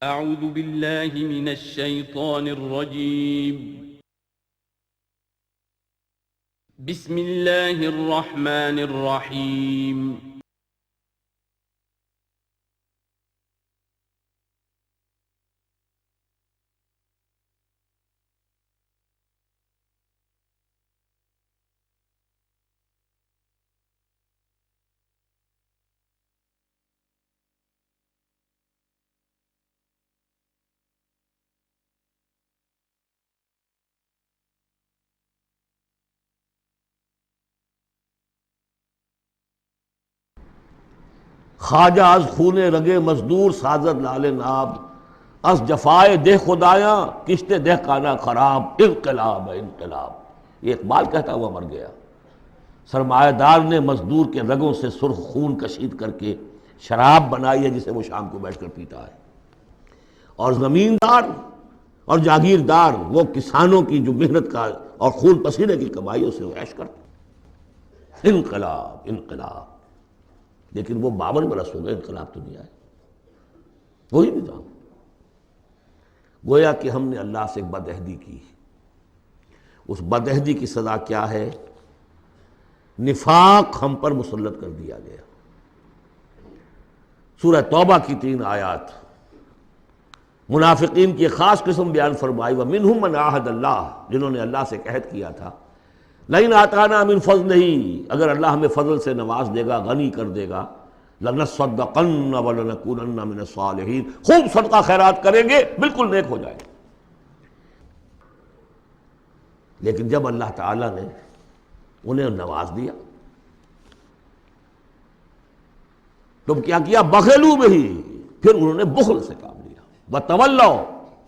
اعوذ باللہ من الشیطان الرجیم بسم اللہ الرحمن الرحیم خواجہ از خون رگے مزدور سازد لال ناب، از جفائے دہ خدایاں کشت دہ کانا خراب، انقلاب ہے انقلاب۔ یہ اقبال کہتا ہوا مر گیا۔ سرمایہ دار نے مزدور کے رگوں سے سرخ خون کشید کر کے شراب بنائی ہے جسے وہ شام کو بیٹھ کر پیتا ہے، اور زمیندار اور جاگیردار وہ کسانوں کی جو محنت کا اور خون پسینے کی کمائی اسے وہ عیش کرتے۔ انقلاب انقلاب، لیکن وہ 52 برس ہو گئے انقلاب تو نہیں آئے۔ وہی نظام، گویا کہ ہم نے اللہ سے ایک بدعہدی کی، اس بدعہدی کی سزا کیا ہے؟ نفاق ہم پر مسلط کر دیا گیا۔ سورہ توبہ کی 3 آیات منافقین کی خاص قسم بیان فرمائی، وَمِنْهُمْ مَنْ عَاهَدَ اللَّهُ، جنہوں نے اللہ سے عہد کیا تھا، لئن آتانا من فضلہ، اگر اللہ ہمیں فضل سے نواز دے گا، غنی کر دے گا، لنصدقن ولنکونن من الصالحین، خوب صدقہ خیرات کریں گے، بالکل نیک ہو جائیں گے۔ لیکن جب اللہ تعالیٰ نے انہیں نواز دیا، تم کیا کیا؟ بخلوا بہ، پھر انہوں نے بخل سے کام لیا، وتولوا،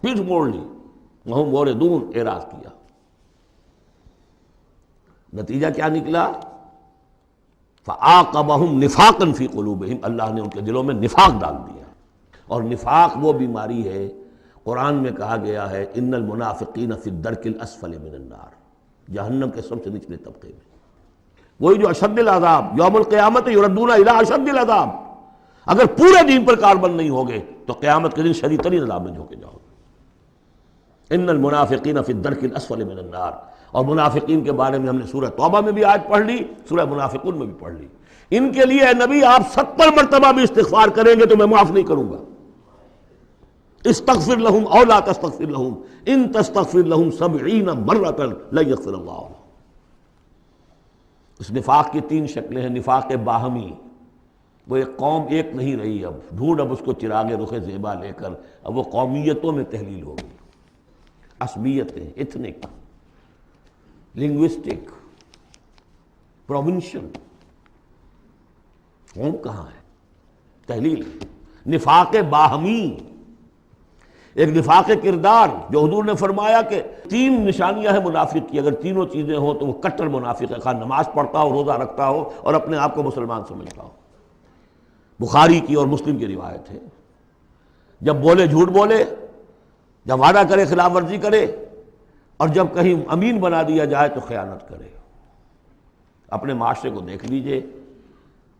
پیٹھ موڑ لی، وہم موردون، اعراض کیا۔ نتیجہ کیا نکلا؟ فَعَاقَبَهُمْ نِفَاقًا فِي قُلُوبِهِمْ، اللہ نے ان کے دلوں میں نفاق ڈال دیا۔ اور نفاق وہ بیماری ہے، قرآن میں کہا گیا ہے ان المنافقین فی الدرک الاسفل من النار، جہنم کے سب سے نچلے طبقے میں، وہی جو اشد العذاب، یوم القیامت یردون الی اشد العذاب، اگر پورے دین پر کاربند نہیں ہوگے تو قیامت کے دن شدید ترین عذاب میں جھونکے جاؤ گے۔ ان المنافقین فی الدرک الاسفل من النار، اور منافقین کے بارے میں ہم نے سورہ توبہ میں بھی آیت پڑھ لی، سورہ منافقون میں بھی پڑھ لی۔ ان کے لیے اے نبی آپ 70 مرتبہ بھی استغفار کریں گے تو میں معاف نہیں کروں گا۔ استغفر لہم او لا تستغفر لہم ان تستغفر لہم 70 مرۃ لن یغفر اللہ لہم۔ اس نفاق کی 3 شکلیں ہیں۔ نفاق باہمی، وہ ایک قوم ایک نہیں رہی، اب ڈھونڈ اب اس کو چراغ رخ زیبا لے کر، اب وہ قومیتوں میں تحلیل ہوگی، عصبیتیں، ایتھنک، لنگوسٹک، پروونشل، قوم کہاں ہے؟ تحلیل۔ نفاق باہمی، ایک نفاق کردار، جو حضور نے فرمایا کہ 3 نشانیاں ہیں منافق کی، اگر تینوں چیزیں ہوں تو وہ کٹر منافق ہے، خواہ نماز پڑھتا ہو، روزہ رکھتا ہو اور اپنے آپ کو مسلمان سمجھتا ہو۔ بخاری کی اور مسلم کی روایت ہے، جب بولے جھوٹ بولے، جب وعدہ کرے خلاف ورزی کرے، اور جب کہیں امین بنا دیا جائے تو خیانت کرے۔ اپنے معاشرے کو دیکھ لیجئے،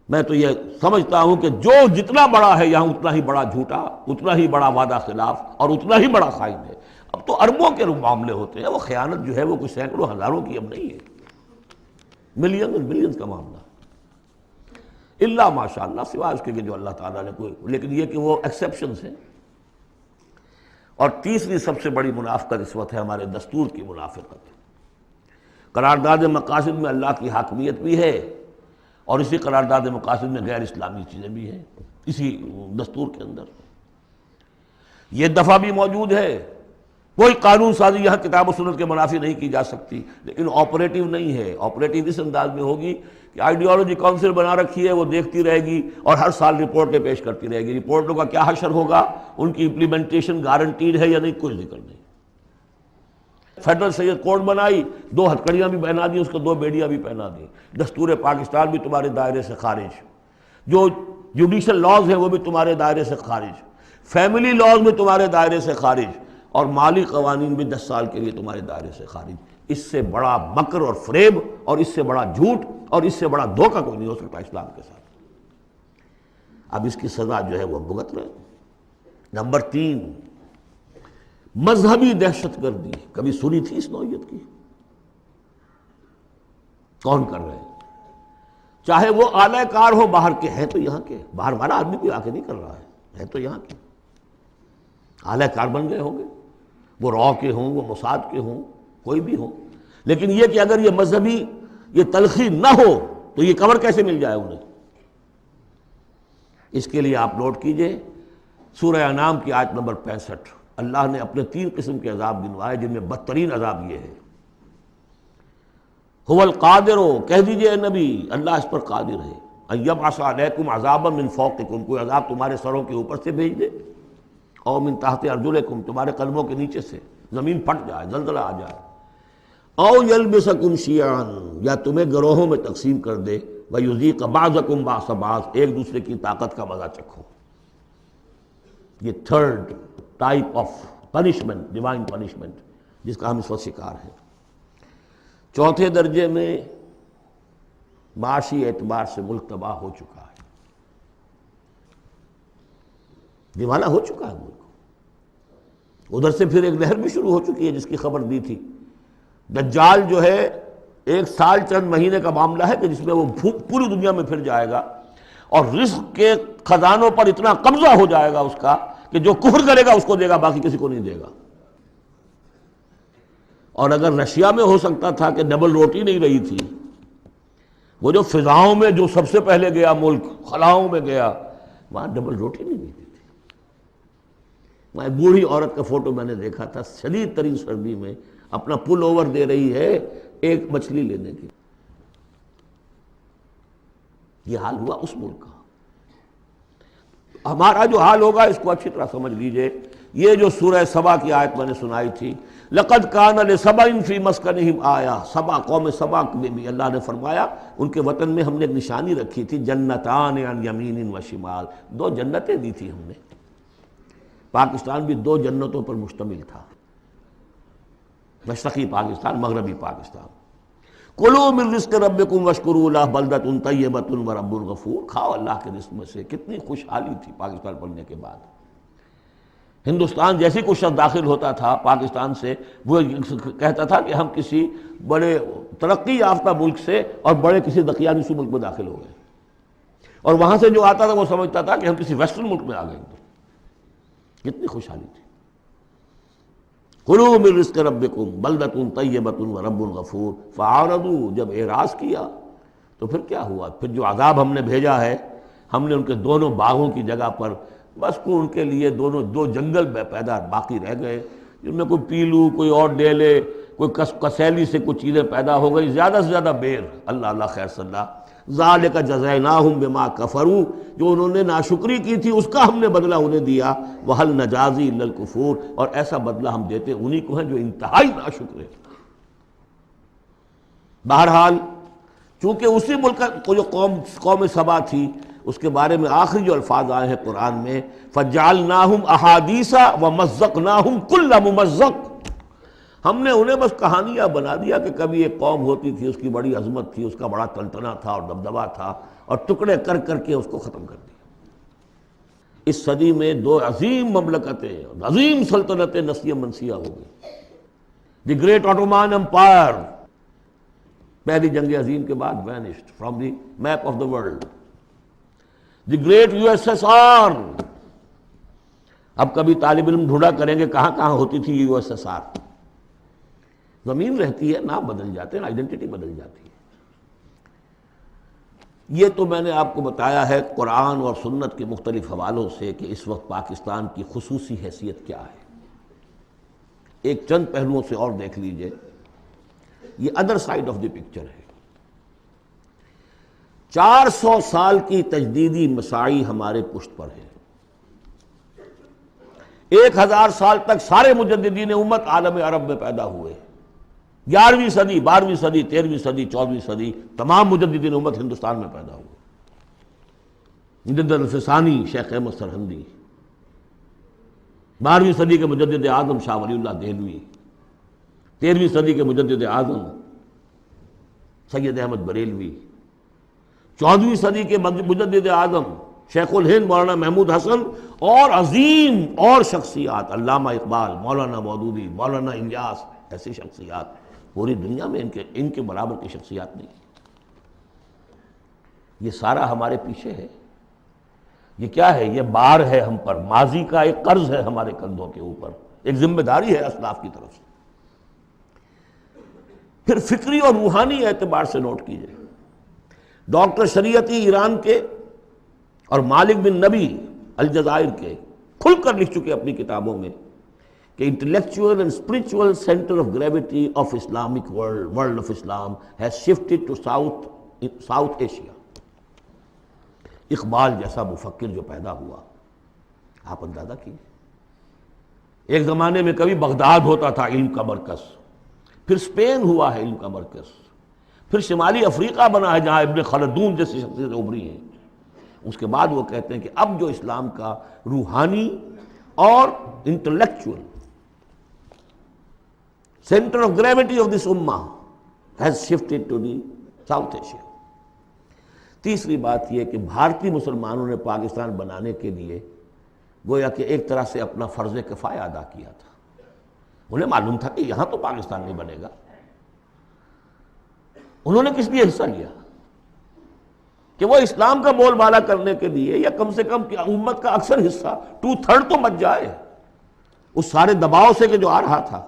میں تو یہ سمجھتا ہوں کہ جو جتنا بڑا ہے یہاں اتنا ہی بڑا جھوٹا، اتنا ہی بڑا وعدہ خلاف اور اتنا ہی بڑا خائن ہے۔ اب تو اربوں کے معاملے ہوتے ہیں، وہ خیانت جو ہے وہ کچھ سینکڑوں ہزاروں کی اب نہیں ہے، ملین اور بلینز کا معاملہ، اللہ ماشاء اللہ، سوائے اس کے کہ جو اللہ تعالیٰ نے کوئی، لیکن یہ کہ وہ ایکسیپشنز ہیں۔ اور تیسری سب سے بڑی منافقت اس وقت ہے ہمارے دستور کی منافقت۔ قرارداد مقاصد میں اللہ کی حاکمیت بھی ہے، اور اسی قرارداد مقاصد میں غیر اسلامی چیزیں بھی ہیں، اسی دستور کے اندر یہ دفعہ بھی موجود ہے۔ کوئی قانون سازی یہاں کتاب و سنت کے منافی نہیں کی جا سکتی، لیکن آپریٹیو نہیں ہے۔ آپریٹیو اس انداز میں ہوگی کہ آئیڈیالوجی کونسل بنا رکھی ہے، وہ دیکھتی رہے گی اور ہر سال رپورٹیں پیش کرتی رہے گی۔ رپورٹوں کا کیا حشر ہوگا، ان کی امپلیمنٹیشن گارنٹیڈ ہے یا نہیں، کوئی ذکر نہیں۔ فیڈرل سید کوڈ بنائی، 2 ہتھکڑیاں بھی پہنا دی، اس کو 2 بیڑیاں بھی پہنا دی۔ دستور پاکستان بھی تمہارے دائرے سے خارج، جو جوڈیشل لاز ہیں وہ بھی تمہارے دائرے سے خارج، فیملی لاز بھی تمہارے دائرے سے خارج، اور مالی قوانین بھی 10 سال کے لیے تمہارے دائرے سے خارج۔ اس سے بڑا مکر اور فریب اور اس سے بڑا جھوٹ اور اس سے بڑا دھوکہ کوئی نہیں ہو سکتا اسلام کے ساتھ۔ اب اس کی سزا جو ہے وہ بھگت رہے۔ نمبر 3، مذہبی دہشت گردی. کبھی سنی تھی اس نوعیت کی؟ کون کر رہے ہیں؟ چاہے وہ اعلی کار ہو باہر کے، ہیں تو یہاں کے، باہر والا آدمی بھی آ کے نہیں کر رہا ہے تو یہاں کے اعلی کار بن گئے ہوں گے، وہ را کے ہوں، وہ موساد کے ہوں، کوئی بھی ہو. لیکن یہ کہ اگر یہ مذہبی یہ تلخی نہ ہو تو یہ کور کیسے مل جائے انہیں؟ اس کے لیے آپ نوٹ کیجئے سورہ انعام کی آیت نمبر 65. اللہ نے اپنے 3 قسم کے عذاب گنوائے، جن میں بدترین عذاب یہ ہے. هو القادر، کہہ دیجئے اے نبی اللہ اس پر قادر ہے، ان یبعث علیکم عذابا من فوقکم، کوئی عذاب تمہارے سروں کے اوپر سے بھیج دے، او من تحت ارجلکم، تمہارے قدموں کے نیچے سے زمین پھٹ جائے، زلزلہ آ جائے، او یلبسکم شیعا، یا تمہیں گروہوں میں تقسیم کر دے، ویذیق بعضکم بعض بعض، ایک دوسرے کی طاقت کا مزہ چکھو. یہ 3rd type of punishment, divine punishment, جس کا ہم اس وقت شکار ہیں. 4تھے درجے میں معاشی اعتبار سے ملک تباہ ہو چکا ہے، دیوانہ ہو چکا ہے ملک. ادھر سے پھر ایک لہر بھی شروع ہو چکی ہے جس کی خبر دی تھی. دجال جو ہے 1 سال چند مہینے کا معاملہ ہے کہ جس میں وہ پوری دنیا میں پھر جائے گا، اور رزق کے خزانوں پر اتنا قبضہ ہو جائے گا اس کا کہ جو کفر کرے گا اس کو دے گا، باقی کسی کو نہیں دے گا. اور اگر رشیا میں ہو سکتا تھا کہ ڈبل روٹی نہیں رہی تھی، وہ جو فضاؤں میں جو سب سے پہلے گیا ملک، خلاؤں میں گیا، وہاں ڈبل روٹی نہیں ملتی تھی. وہاں بوڑھی عورت کا فوٹو میں نے دیکھا تھا، شدید ترین سردی میں اپنا پل اوور دے رہی ہے ایک مچھلی لینے کی. یہ حال ہوا اس ملک کا. ہمارا جو حال ہوگا اس کو اچھی طرح سمجھ لیجئے. یہ جو سورہ سبا کی آیت میں نے سنائی تھی، لَقَدْ كَانَ لِسَبَإٍ فِي مَسْكَنِهِمْ آیَةٌ، سبا قوم سبا میں بھی اللہ نے فرمایا ان کے وطن میں ہم نے ایک نشانی رکھی تھی، جنتان عن یمین و شمال، 2 جنتیں دی تھی ہم نے. پاکستان بھی 2 جنتوں پر مشتمل تھا، مشرقی پاکستان، مغربی پاکستان. کلوا من رزق ربکم واشکروا لہ بلدۃ طیبۃ ورب غفور، کھاؤ اللہ کے رزق میں سے. کتنی خوشحالی تھی پاکستان بننے کے بعد. ہندوستان جیسے کوئی شخص داخل ہوتا تھا پاکستان سے، وہ کہتا تھا کہ ہم کسی بڑے ترقی یافتہ ملک سے اور بڑے کسی دقیانوسی ملک میں داخل ہو گئے، اور وہاں سے جو آتا تھا وہ سمجھتا تھا کہ ہم کسی ویسٹرن ملک میں آ گئے. کتنی خوشحالی تھی. کلوا من رزق ربکم بلدۃ طیبۃ ورب غفور فاعرضوا، جب اعراض کیا تو پھر کیا ہوا؟ پھر جو عذاب ہم نے بھیجا ہے، ہم نے ان کے دونوں باغوں کی جگہ پر بس کو ان کے لیے 2 جنگل پیدا باقی رہ گئے، جن میں کوئی پیلو، کوئی اور ڈیلے، کوئی کسیلی سے کچھ چیزیں پیدا ہو گئی، زیادہ سے زیادہ بیر. اللہ اللہ خیر صلی اللہ. ذالک جزیناہم بما کفروا، جو انہوں نے ناشکری کی تھی اس کا ہم نے بدلہ انہیں دیا. وہل نجازی الا الکفور، اور ایسا بدلہ ہم دیتے انہی کو ہیں جو انتہائی ناشکر ہیں. بہرحال چونکہ اسی ملک کو جو قوم سبا تھی، اس کے بارے میں آخری جو الفاظ آئے ہیں قرآن میں، فَجَعَلْنَاهُمْ أَحَادِيثَ وَمَزَّقْنَاهُمْ كُلَّ مُمَزَّقٍ، ہم نے انہیں بس کہانیاں بنا دیا کہ کبھی ایک قوم ہوتی تھی، اس کی بڑی عظمت تھی، اس کا بڑا تنتنا تھا اور دبدبا تھا، اور ٹکڑے کر کر کے اس کو ختم کر دیا. اس صدی میں 2 عظیم مملکتیں، عظیم سلطنتیں نسیہ منسیہ ہو گئی. دی گریٹ آٹومان امپائر، پہلی جنگ عظیم کے بعد vanished from the map of the world. The great USSR، اب کبھی طالب علم ڈھونڈا کریں گے کہاں کہاں ہوتی تھی USSR. زمین رہتی ہے، نام بدل جاتے ہیں، آئیڈینٹی بدل جاتی ہے. یہ تو میں نے آپ کو بتایا ہے قرآن اور سنت کے مختلف حوالوں سے کہ اس وقت پاکستان کی خصوصی حیثیت کیا ہے. ایک چند پہلوؤں سے اور دیکھ لیجئے. یہ other side of the picture ہے. 400 سال کی تجدیدی مساعی ہمارے پشت پر ہے. 1000 سال تک سارے مجددین امت عالم عرب میں پیدا ہوئے. 11ویں صدی، 12ویں صدی، 13ویں صدی، 14ویں صدی تمام مجددین امت ہندوستان میں پیدا ہوئے. مجدد الفسانی شیخ احمد سرہندی، 12ویں صدی کے مجدد اعظم شاہ ولی اللہ دہلوی، 13ویں صدی کے مجدد اعظم سید احمد بریلوی، 14ویں صدی کے مجدد اعظم شیخ الہند مولانا محمود حسن اور عظیم اور شخصیات، علامہ اقبال، مولانا مودودی، مولانا الیاس، ایسی شخصیات پوری دنیا میں ان کے برابر کی شخصیات نہیں۔ یہ سارا ہمارے پیچھے ہے۔ یہ کیا ہے؟ یہ بار ہے ہم پر، ماضی کا ایک قرض ہے ہمارے کندھوں کے اوپر، ایک ذمہ داری ہے اسلاف کی طرف سے۔ پھر فکری اور روحانی اعتبار سے نوٹ کیجئے، ڈاکٹر شریعتی ایران کے اور مالک بن نبی الجزائر کے کھل کر لکھ چکے اپنی کتابوں میں کہ intellectual and spiritual centre of gravity of Islamic world of Islam has shifted to South Asia. Iqbal جیسا مفکر جو پیدا ہوا، آپ اندازہ کیجیے، ایک زمانے میں کبھی بغداد ہوتا تھا علم کا مرکز، پھر اسپین ہوا ہے علم کا مرکز، پھر شمالی افریقہ بنا ہے جہاں ابن خلدون جیسی شخصیتیں ابھری ہیں۔ اس کے بعد وہ کہتے ہیں کہ اب جو اسلام کا روحانی اور intellectual centre of gravity of this امہ has shifted to the South Asia. تیسری بات یہ کہ بھارتی مسلمانوں نے پاکستان بنانے کے لیے گویا کہ ایک طرح سے اپنا فرض کفایہ ادا کیا تھا۔ انہیں معلوم تھا کہ یہاں تو پاکستان نہیں بنے گا۔ انہوں نے کس لیے حصہ لیا؟ کہ وہ اسلام کا بول بالا کرنے کے لیے، یا کم سے کم امت کا اکثر حصہ 2/3 تو بچ جائے اس سارے دباؤ سے کہ جو آ رہا تھا۔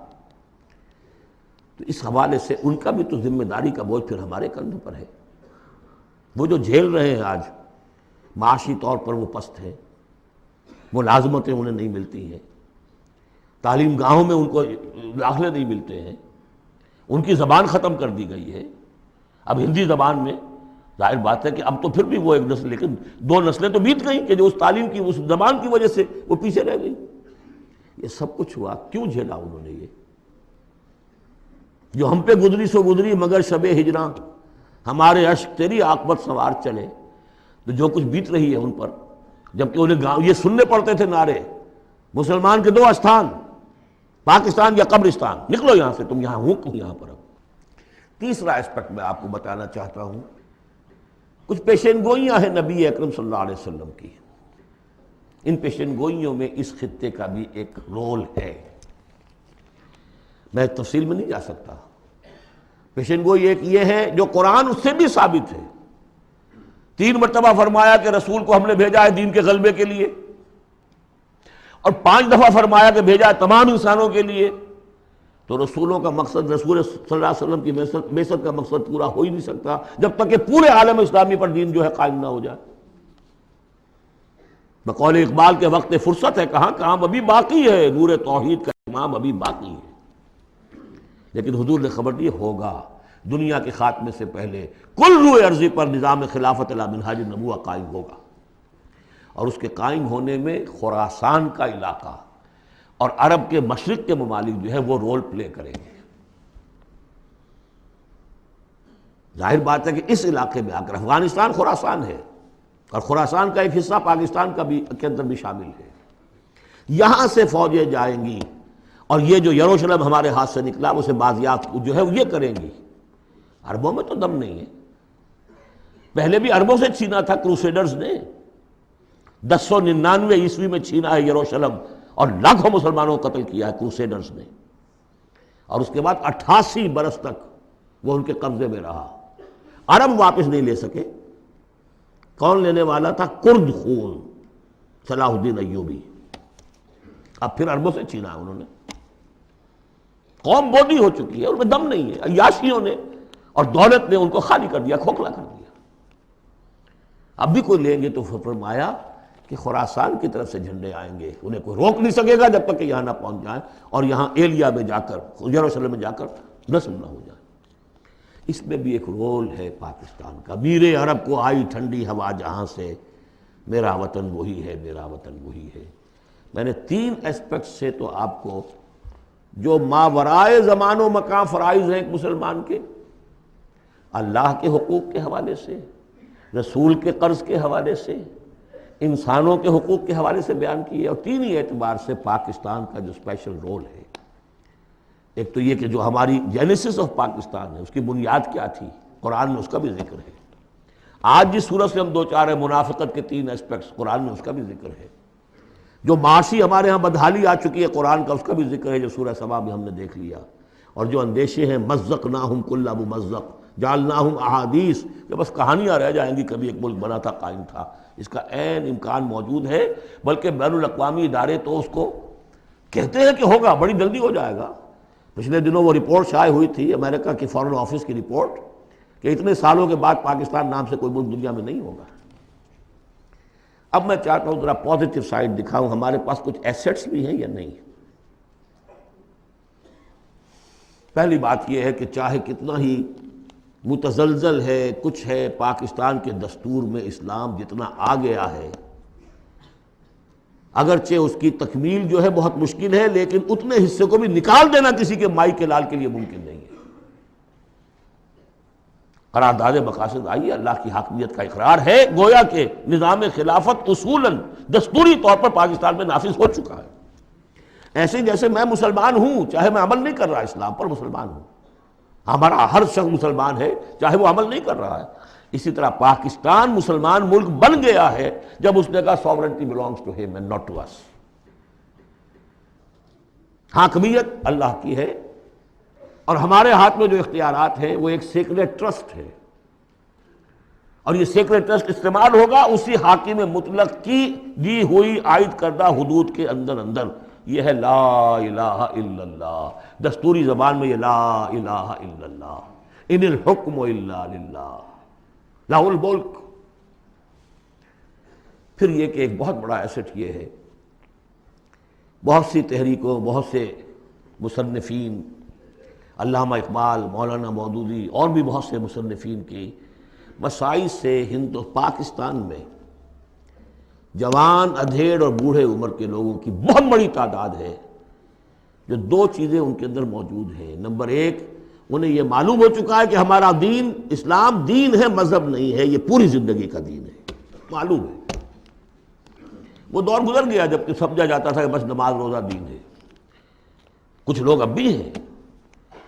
تو اس حوالے سے ان کا بھی تو ذمہ داری کا بوجھ پھر ہمارے کندھوں پر ہے۔ وہ جو جھیل رہے ہیں آج، معاشی طور پر وہ پست ہیں، ملازمتیں انہیں نہیں ملتی ہیں، تعلیم گاہوں میں ان کو داخلے نہیں ملتے ہیں، ان کی زبان ختم کر دی گئی ہے۔ اب ہندی زبان میں ظاہر بات ہے کہ اب تو پھر بھی وہ ایک نسل، لیکن 2 نسلیں تو بیت گئیں کہ جو اس تعلیم کی، اس زبان کی وجہ سے وہ پیچھے رہ گئی۔ یہ سب کچھ ہوا، کیوں جھیلا انہوں نے؟ یہ جو ہم پہ گزری سو گزری مگر شب ہجراں، ہمارے اشک تیری عاقبت سوار چلے، تو جو کچھ بیت رہی ہے ان پر، جبکہ انہیں یہ سننے پڑتے تھے نعرے، مسلمان کے 2 استھان، پاکستان یا قبرستان، نکلو یہاں سے، تم یہاں ہوں یہاں پر۔ اب تیسرا اسپیکٹ میں آپ کو بتانا چاہتا ہوں، کچھ پیشین گوئیاں ہیں نبی اکرم صلی اللہ علیہ وسلم کی۔ ان پیشین گوئیوں میں اس خطے کا بھی ایک رول ہے، میں تفصیل میں نہیں جا سکتا۔ پیشین گوئی ایک یہ ہے جو قرآن اس سے بھی ثابت ہے، 3 مرتبہ فرمایا کہ رسول کو ہم نے بھیجا ہے دین کے غلبے کے لیے، اور 5 دفعہ فرمایا کہ بھیجا ہے تمام انسانوں کے لیے۔ تو رسولوں کا مقصد، رسول صلی اللہ علیہ وسلم کی بعثت کا مقصد پورا ہو ہی نہیں سکتا جب تک کہ پورے عالم اسلامی پر دین جو ہے قائم نہ ہو جائے۔ بقول اقبال کے وقت فرصت ہے کہاں، کام ابھی باقی ہے، نور توحید کا امام ابھی باقی ہے۔ لیکن حضور نے خبر دی ہوگا، دنیا کے خاتمے سے پہلے کل روئے ارضی پر نظام خلافت علی منہاج النبوہ قائم ہوگا، اور اس کے قائم ہونے میں خراسان کا علاقہ اور عرب کے مشرق کے ممالک جو ہے وہ رول پلے کریں گے۔ ظاہر بات ہے کہ اس علاقے میں آ کر افغانستان خراسان ہے، اور خراسان کا ایک حصہ پاکستان کا بھی کے اندر بھی شامل ہے۔ یہاں سے فوجیں جائیں گی، اور یہ جو یروشلم ہمارے ہاتھ سے نکلا اسے بازیافت جو ہے یہ کریں گی۔ عربوں میں تو دم نہیں ہے، پہلے بھی عربوں سے چھینا تھا کروسیڈرز نے، 1099 عیسوی میں چھینا ہے یروشلم، اور لاکھوں مسلمانوں کو قتل کیا ہے کروسیڈرز نے، اور اس کے بعد 88 برس تک وہ ان کے قبضے میں رہا۔ عرب واپس نہیں لے سکے، کون لینے والا تھا؟ کرد خون، صلاح الدین ایوبی۔ اب پھر عربوں سے چھینا ہے انہوں نے، قوم بودی ہو چکی ہے، ان میں دم نہیں ہے، عیاشیوں نے اور دولت نے ان کو خالی کر دیا، کھوکھلا کر دیا۔ اب بھی کوئی لیں گے تو فرمایا کہ خراسان کی طرف سے جھنڈے آئیں گے، انہیں کوئی روک نہیں سکے گا جب تک کہ یہاں نہ پہنچ جائیں، اور یہاں ایلیا میں جا کر، یروشلم میں جا کر نصب نہ ہو جائے۔ اس میں بھی ایک رول ہے پاکستان کا۔ میرے عرب کو آئی ٹھنڈی ہوا جہاں سے، میرا وطن وہی ہے، میرا وطن وہی ہے۔ میں نے 3 اسپیکٹ سے تو آپ کو جو ماورائے زمان و مکان فرائض ہیں ایک مسلمان کے، اللہ کے حقوق کے حوالے سے، رسول کے قرض کے حوالے سے، انسانوں کے حقوق کے حوالے سے بیان کیے، اور 3 ہی اعتبار سے پاکستان کا جو اسپیشل رول ہے۔ ایک تو یہ کہ جو ہماری جینیسس آف پاکستان ہے، اس کی بنیاد کیا تھی، قرآن میں اس کا بھی ذکر ہے۔ آج جس صورت سے ہم دو چار ہیں منافقت کے 3 اسپیکٹس، قرآن میں اس کا بھی ذکر ہے. جو معاشی ہمارے ہاں بدحالی آ چکی ہے قرآن کا، اس کا بھی ذکر ہے جو سورہ سبا میں ہم نے دیکھ لیا. اور جو اندیشے ہیں مزقناہم کل ممزق جعلناہم احادیث، کہ بس کہانیاں رہ جائیں گی، کبھی ایک ملک بنا تھا، قائم تھا، اس کا عین امکان موجود ہے. بلکہ بین الاقوامی ادارے تو اس کو کہتے ہیں کہ ہوگا، بڑی جلدی ہو جائے گا. پچھلے دنوں وہ رپورٹ شائع ہوئی تھی امریکہ کی فارن آفس کی رپورٹ کہ اتنے سالوں کے بعد پاکستان نام سے کوئی ملک دنیا میں نہیں ہوگا. اب میں چاہتا ہوں ذرا پازیٹیو سائڈ دکھاؤں، ہمارے پاس کچھ ایسٹس بھی ہیں یا نہیں. پہلی بات یہ ہے کہ چاہے کتنا ہی متزلزل ہے کچھ ہے، پاکستان کے دستور میں اسلام جتنا آ گیا ہے، اگرچہ اس کی تکمیل جو ہے بہت مشکل ہے، لیکن اتنے حصے کو بھی نکال دینا کسی کے مائی کے لال کے لیے ممکن نہیں ہے. قرارداد مقاصد آئی، اللہ کی حاکمیت کا اقرار ہے، گویا کہ نظام خلافت اصولاً دستوری طور پر پاکستان میں نافذ ہو چکا ہے. ایسے جیسے میں مسلمان ہوں، چاہے میں عمل نہیں کر رہا اسلام پر، مسلمان ہوں، ہمارا ہر شخص مسلمان ہے چاہے وہ عمل نہیں کر رہا ہے. اسی طرح پاکستان مسلمان ملک بن گیا ہے جب اس نے کہا sovereignty belongs to him and not to us. حاکمیت اللہ کی ہے اور ہمارے ہاتھ میں جو اختیارات ہیں وہ ایک سیکریٹ ٹرسٹ ہے، اور یہ سیکریٹ ٹرسٹ استعمال ہوگا اسی حاکم مطلق کی دی ہوئی عائد کردہ حدود کے اندر. یہ ہے لا الہ الا اللہ، دستوری زبان میں یہ لا الہ الا اللہ، ان الحکم الا للہ له الملک. پھر یہ کہ ایک بہت بڑا ایسٹ یہ ہے، بہت سی تحریکوں، بہت سے مصنفین، علامہ اقبال، مولانا مودودی اور بھی بہت سے مصنفین کی مسائل سے پاکستان میں جوان، ادھیڑ اور بوڑھے عمر کے لوگوں کی بہت بڑی تعداد ہے جو 2 چیزیں ان کے اندر موجود ہیں. نمبر 1، انہیں یہ معلوم ہو چکا ہے کہ ہمارا دین اسلام دین ہے، مذہب نہیں ہے، یہ پوری زندگی کا دین ہے، معلوم ہے. وہ دور گزر گیا جب کہ سمجھا جاتا تھا کہ بس نماز روزہ دین ہے. کچھ لوگ اب بھی ہیں،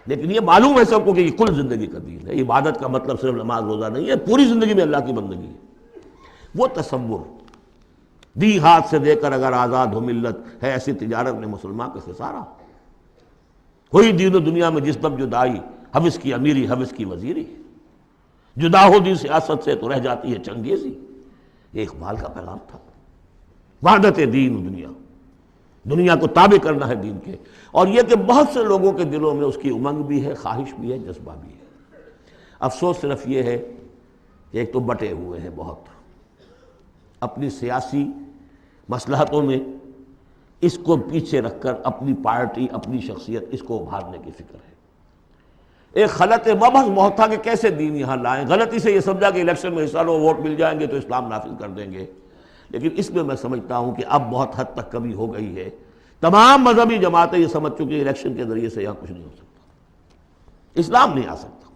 لیکن یہ معلوم ہے سب کو کہ یہ کل زندگی کا دین ہے. عبادت کا مطلب صرف نماز روزہ نہیں ہے، پوری زندگی میں اللہ کی بندگی ہے. وہ تصور دی ہاتھ سے دے کر اگر آزاد ہو ملت ہے، ایسی تجارت میں مسلمان کا خسارہ. ہوئی دین و دنیا میں جس دم جدائی، حوث کی امیری حوث کی وزیری، جدا ہو دی سیاست سے تو رہ جاتی ہے چنگیزی. یہ اقبال کا پیغام تھا. وحدت دین و دنیا کو تابع کرنا ہے دین کے. اور یہ کہ بہت سے لوگوں کے دلوں میں اس کی امنگ بھی ہے، خواہش بھی ہے، جذبہ بھی ہے. افسوس صرف یہ ہے کہ ایک تو بٹے ہوئے ہیں بہت، اپنی سیاسی مصلحتوں میں اس کو پیچھے رکھ کر اپنی پارٹی، اپنی شخصیت، اس کو ابھارنے کی فکر ہے. ایک خلط مبحث بہت تھا کہ کیسے دین یہاں لائیں. غلطی سے یہ سمجھا کہ الیکشن میں حصہ لو، ووٹ مل جائیں گے تو اسلام نافذ کر دیں گے. لیکن اس میں سمجھتا ہوں کہ اب بہت حد تک کمی ہو گئی ہے. تمام مذہبی جماعتیں یہ سمجھ چکی ہیں الیکشن کے ذریعے سے یہاں کچھ نہیں ہو سکتا، اسلام نہیں آ سکتا.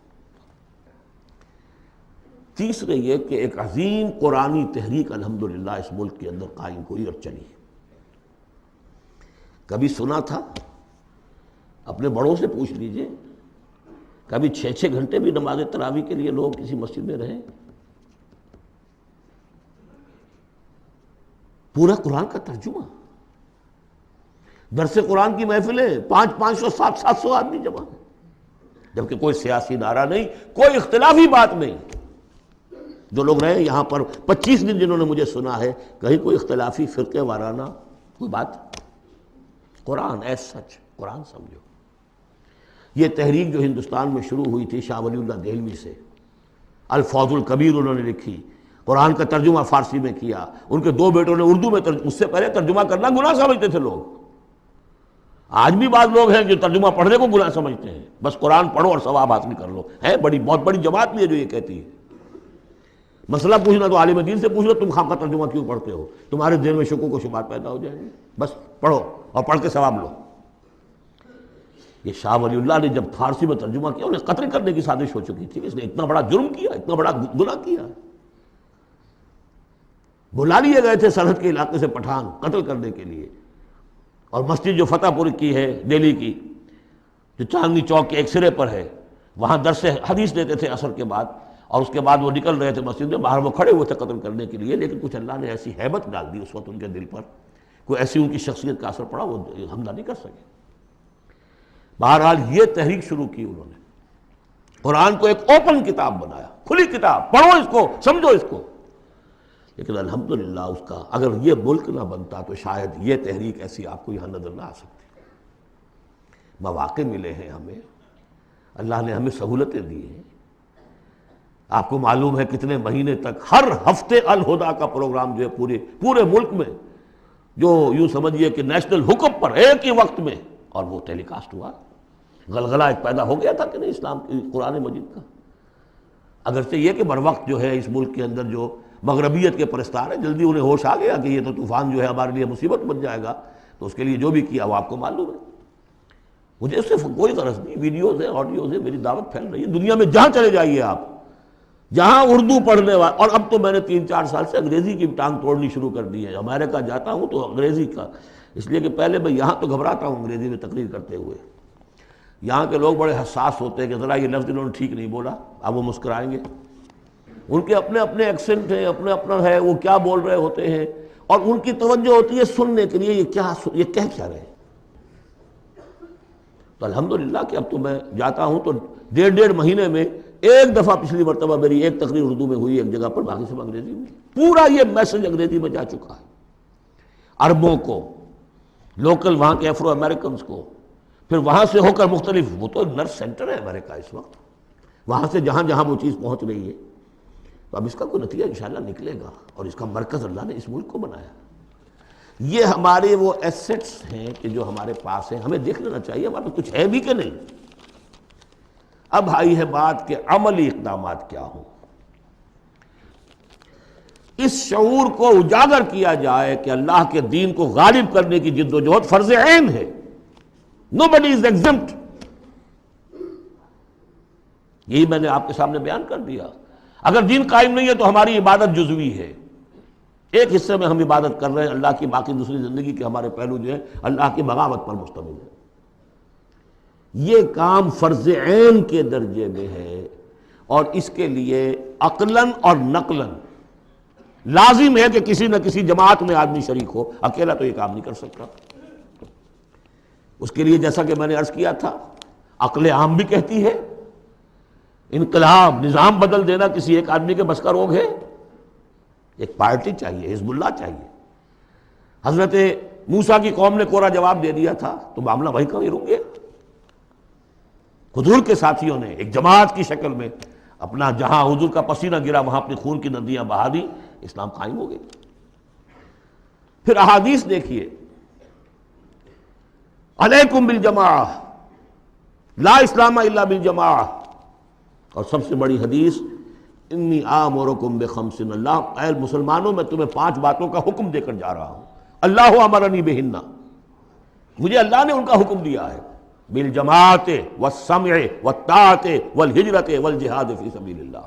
تیسرے یہ کہ ایک عظیم قرآنی تحریک الحمدللہ اس ملک کے اندر قائم ہوئی اور چلی. کبھی سنا تھا؟ اپنے بڑوں سے پوچھ لیجئے، کبھی 6 گھنٹے بھی نماز تراویح کے لیے لوگ کسی مسجد میں رہے؟ پورا قرآن کا ترجمہ، درس قرآن کی محفلیں، 500 700 آدمی جمع، جبکہ کوئی سیاسی نعرہ نہیں، کوئی اختلافی بات نہیں. جو لوگ رہے یہاں پر 25 دن جنہوں نے مجھے سنا ہے، کہیں کوئی اختلافی فرقے وارانہ کوئی بات. قرآن ایس سچ، قرآن سمجھو. یہ تحریک جو ہندوستان میں شروع ہوئی تھی شاہ ولی اللہ دہلوی سے، الفوز الکبیر انہوں نے لکھی، قرآن کا ترجمہ فارسی میں کیا. ان کے 2 بیٹوں نے اردو میں اس سے پہلے ترجمہ کرنا گناہ سمجھتے تھے لوگ. آج بھی بعض لوگ ہیں جو ترجمہ پڑھنے کو گناہ سمجھتے ہیں، بس قرآن پڑھو اور ثواب حاصل کر لو. ہے بہت بڑی جماعت بھی ہے جو یہ کہتی ہے. مسئلہ پوچھنا تو عالم دین سے پوچھ لو، تم خام کا ترجمہ کیوں پڑھتے ہو؟ تمہارے ذہن میں شکوک و شبہات پیدا ہو جائیں گے. بس پڑھو اور پڑھ کے ثواب لو. یہ شاہ ولی اللہ نے جب فارسی میں ترجمہ کیا، انہیں قتل کرنے کی سازش ہو چکی تھی. اس نے اتنا بڑا جرم کیا، اتنا بڑا گناہ کیا. بلا لیے گئے تھے سرحد کے علاقے سے پٹھان قتل کرنے کے لیے. اور مسجد جو فتح پور کی ہے دہلی کی، جو چاندنی چوک کے ایک سرے پر ہے، وہاں درس حدیث دیتے تھے عصر کے بعد، اور اس کے بعد وہ نکل رہے تھے مسجد میں، باہر وہ کھڑے ہوئے تھے قتل کرنے کے لیے، لیکن کچھ اللہ نے ایسی ہیبت ڈال دی اس وقت ان کے دل پر، کوئی ایسی ان کی شخصیت کا اثر پڑا، وہ حملہ نہیں کر سکے۔ بہرحال یہ تحریک شروع کی انہوں نے، قرآن کو ایک اوپن کتاب بنایا، کھلی کتاب، پڑھو اس کو، سمجھو اس کو۔ لیکن الحمدللہ اس کا اگر یہ ملک نہ بنتا تو شاید یہ تحریک ایسی آپ کو یہاں نظر نہ آ سکتی۔ مواقع ملے ہیں ہمیں، اللہ نے ہمیں سہولتیں دی ہیں۔ آپ کو معلوم ہے کتنے مہینے تک ہر ہفتے الہدا کا پروگرام جو ہے پورے ملک میں، جو یوں سمجھیے کہ نیشنل حکم پر ایک ہی وقت میں، اور وہ ٹیلی کاسٹ ہوا۔ غلغلہ ایک پیدا ہو گیا تھا کہ نہیں اسلام کی قرآن مجید کا، اگرچہ یہ کہ بر وقت جو ہے اس ملک کے اندر جو مغربیت کے پرستار ہیں، جلدی انہیں ہوش آ گیا کہ یہ تو طوفان جو ہے ہمارے لیے مصیبت بن جائے گا، تو اس کے لیے جو بھی کیا وہ آپ کو معلوم ہے۔ مجھے اس سے کوئی غرض نہیں، ویڈیوز ہیں، آڈیوز ہیں، میری دعوت پھیل رہی ہے دنیا میں، جہاں چلے جائیے آپ، جہاں اردو پڑھنے والے، اور اب تو میں نے 3-4 سال سے انگریزی کی ٹانگ توڑنی شروع کر دی ہے۔ امریکہ جاتا ہوں تو انگریزی کا، اس لیے کہ پہلے میں یہاں تو گھبراتا ہوں انگریزی میں تقریر کرتے ہوئے، یہاں کے لوگ بڑے حساس ہوتے ہیں کہ ذرا یہ لفظ انہوں نے ٹھیک نہیں بولا، اب وہ مسکرائیں گے، ان کے اپنے اپنے ایکسنٹ ہیں، اپنا اپنا ہے، وہ کیا بول رہے ہوتے ہیں، اور ان کی توجہ ہوتی ہے سننے کے لیے یہ کہہ کیا رہے ہیں۔ تو الحمدللہ کہ اب تو میں جاتا ہوں تو 1.5 مہینے میں ایک دفعہ، پچھلی مرتبہ میری ایک تقریر اردو میں ہوئی ایک جگہ پر، باقی سب انگریزی میں، پورا یہ میسج انگریزی میں جا چکا ہے عربوں کو، لوکل وہاں کے افرو امریکنز کو، پھر وہاں سے ہو کر مختلف، وہ تو نرس سینٹر ہے امریکہ اس وقت، وہاں سے جہاں جہاں وہ چیز پہنچ رہی ہے، تو اب اس کا کوئی نتیجہ انشاءاللہ نکلے گا، اور اس کا مرکز اللہ نے اس ملک کو بنایا۔ یہ ہمارے وہ ایسٹس ہیں کہ جو ہمارے پاس ہیں، ہمیں دیکھ لینا چاہیے ہمارے پاس کچھ ہے بھی کہ نہیں۔ اب آئی ہے بات کہ عملی اقدامات کیا ہوں، اس شعور کو اجاگر کیا جائے کہ اللہ کے دین کو غالب کرنے کی جد و جہد فرض عین ہے، nobody is exempt۔ یہی میں نے آپ کے سامنے بیان کر دیا، اگر دین قائم نہیں ہے تو ہماری عبادت جزوی ہے، ایک حصے میں ہم عبادت کر رہے ہیں اللہ کی، باقی دوسری زندگی کے ہمارے پہلو جو ہے اللہ کی بغاوت پر مشتمل ہے۔ یہ کام فرض عین کے درجے میں ہے، اور اس کے لیے عقلاً اور نقلاً لازم ہے کہ کسی نہ کسی جماعت میں آدمی شریک ہو، اکیلا تو یہ کام نہیں کر سکتا۔ اس کے لیے جیسا کہ میں نے عرض کیا تھا، عقل عام بھی کہتی ہے انقلاب، نظام بدل دینا کسی ایک آدمی کے بس کا روگ ہے، ایک پارٹی چاہیے، حزب اللہ چاہیے۔ حضرت موسیٰ کی قوم نے کوڑا جواب دے دیا تھا تو معاملہ وہیں کا رک گیا۔ حضور کے ساتھیوں نے ایک جماعت کی شکل میں اپنا، جہاں حضور کا پسینہ گرا وہاں اپنی خون کی ندیاں بہا دی، اسلام قائم ہو گئی۔ پھر احادیث دیکھیے، علیکم بالجماعہ، لا اسلام الا بالجماعہ، اور سب سے بڑی حدیث انی آمرکم بخمس، اللہ اے مسلمانوں میں تمہیں 5 باتوں کا حکم دے کر جا رہا ہوں، اللہ امرنی بہن، مجھے اللہ نے ان کا حکم دیا ہے، بالجماعت والسمع والطاعت والہجرت والجہاد فی سبیل اللہ،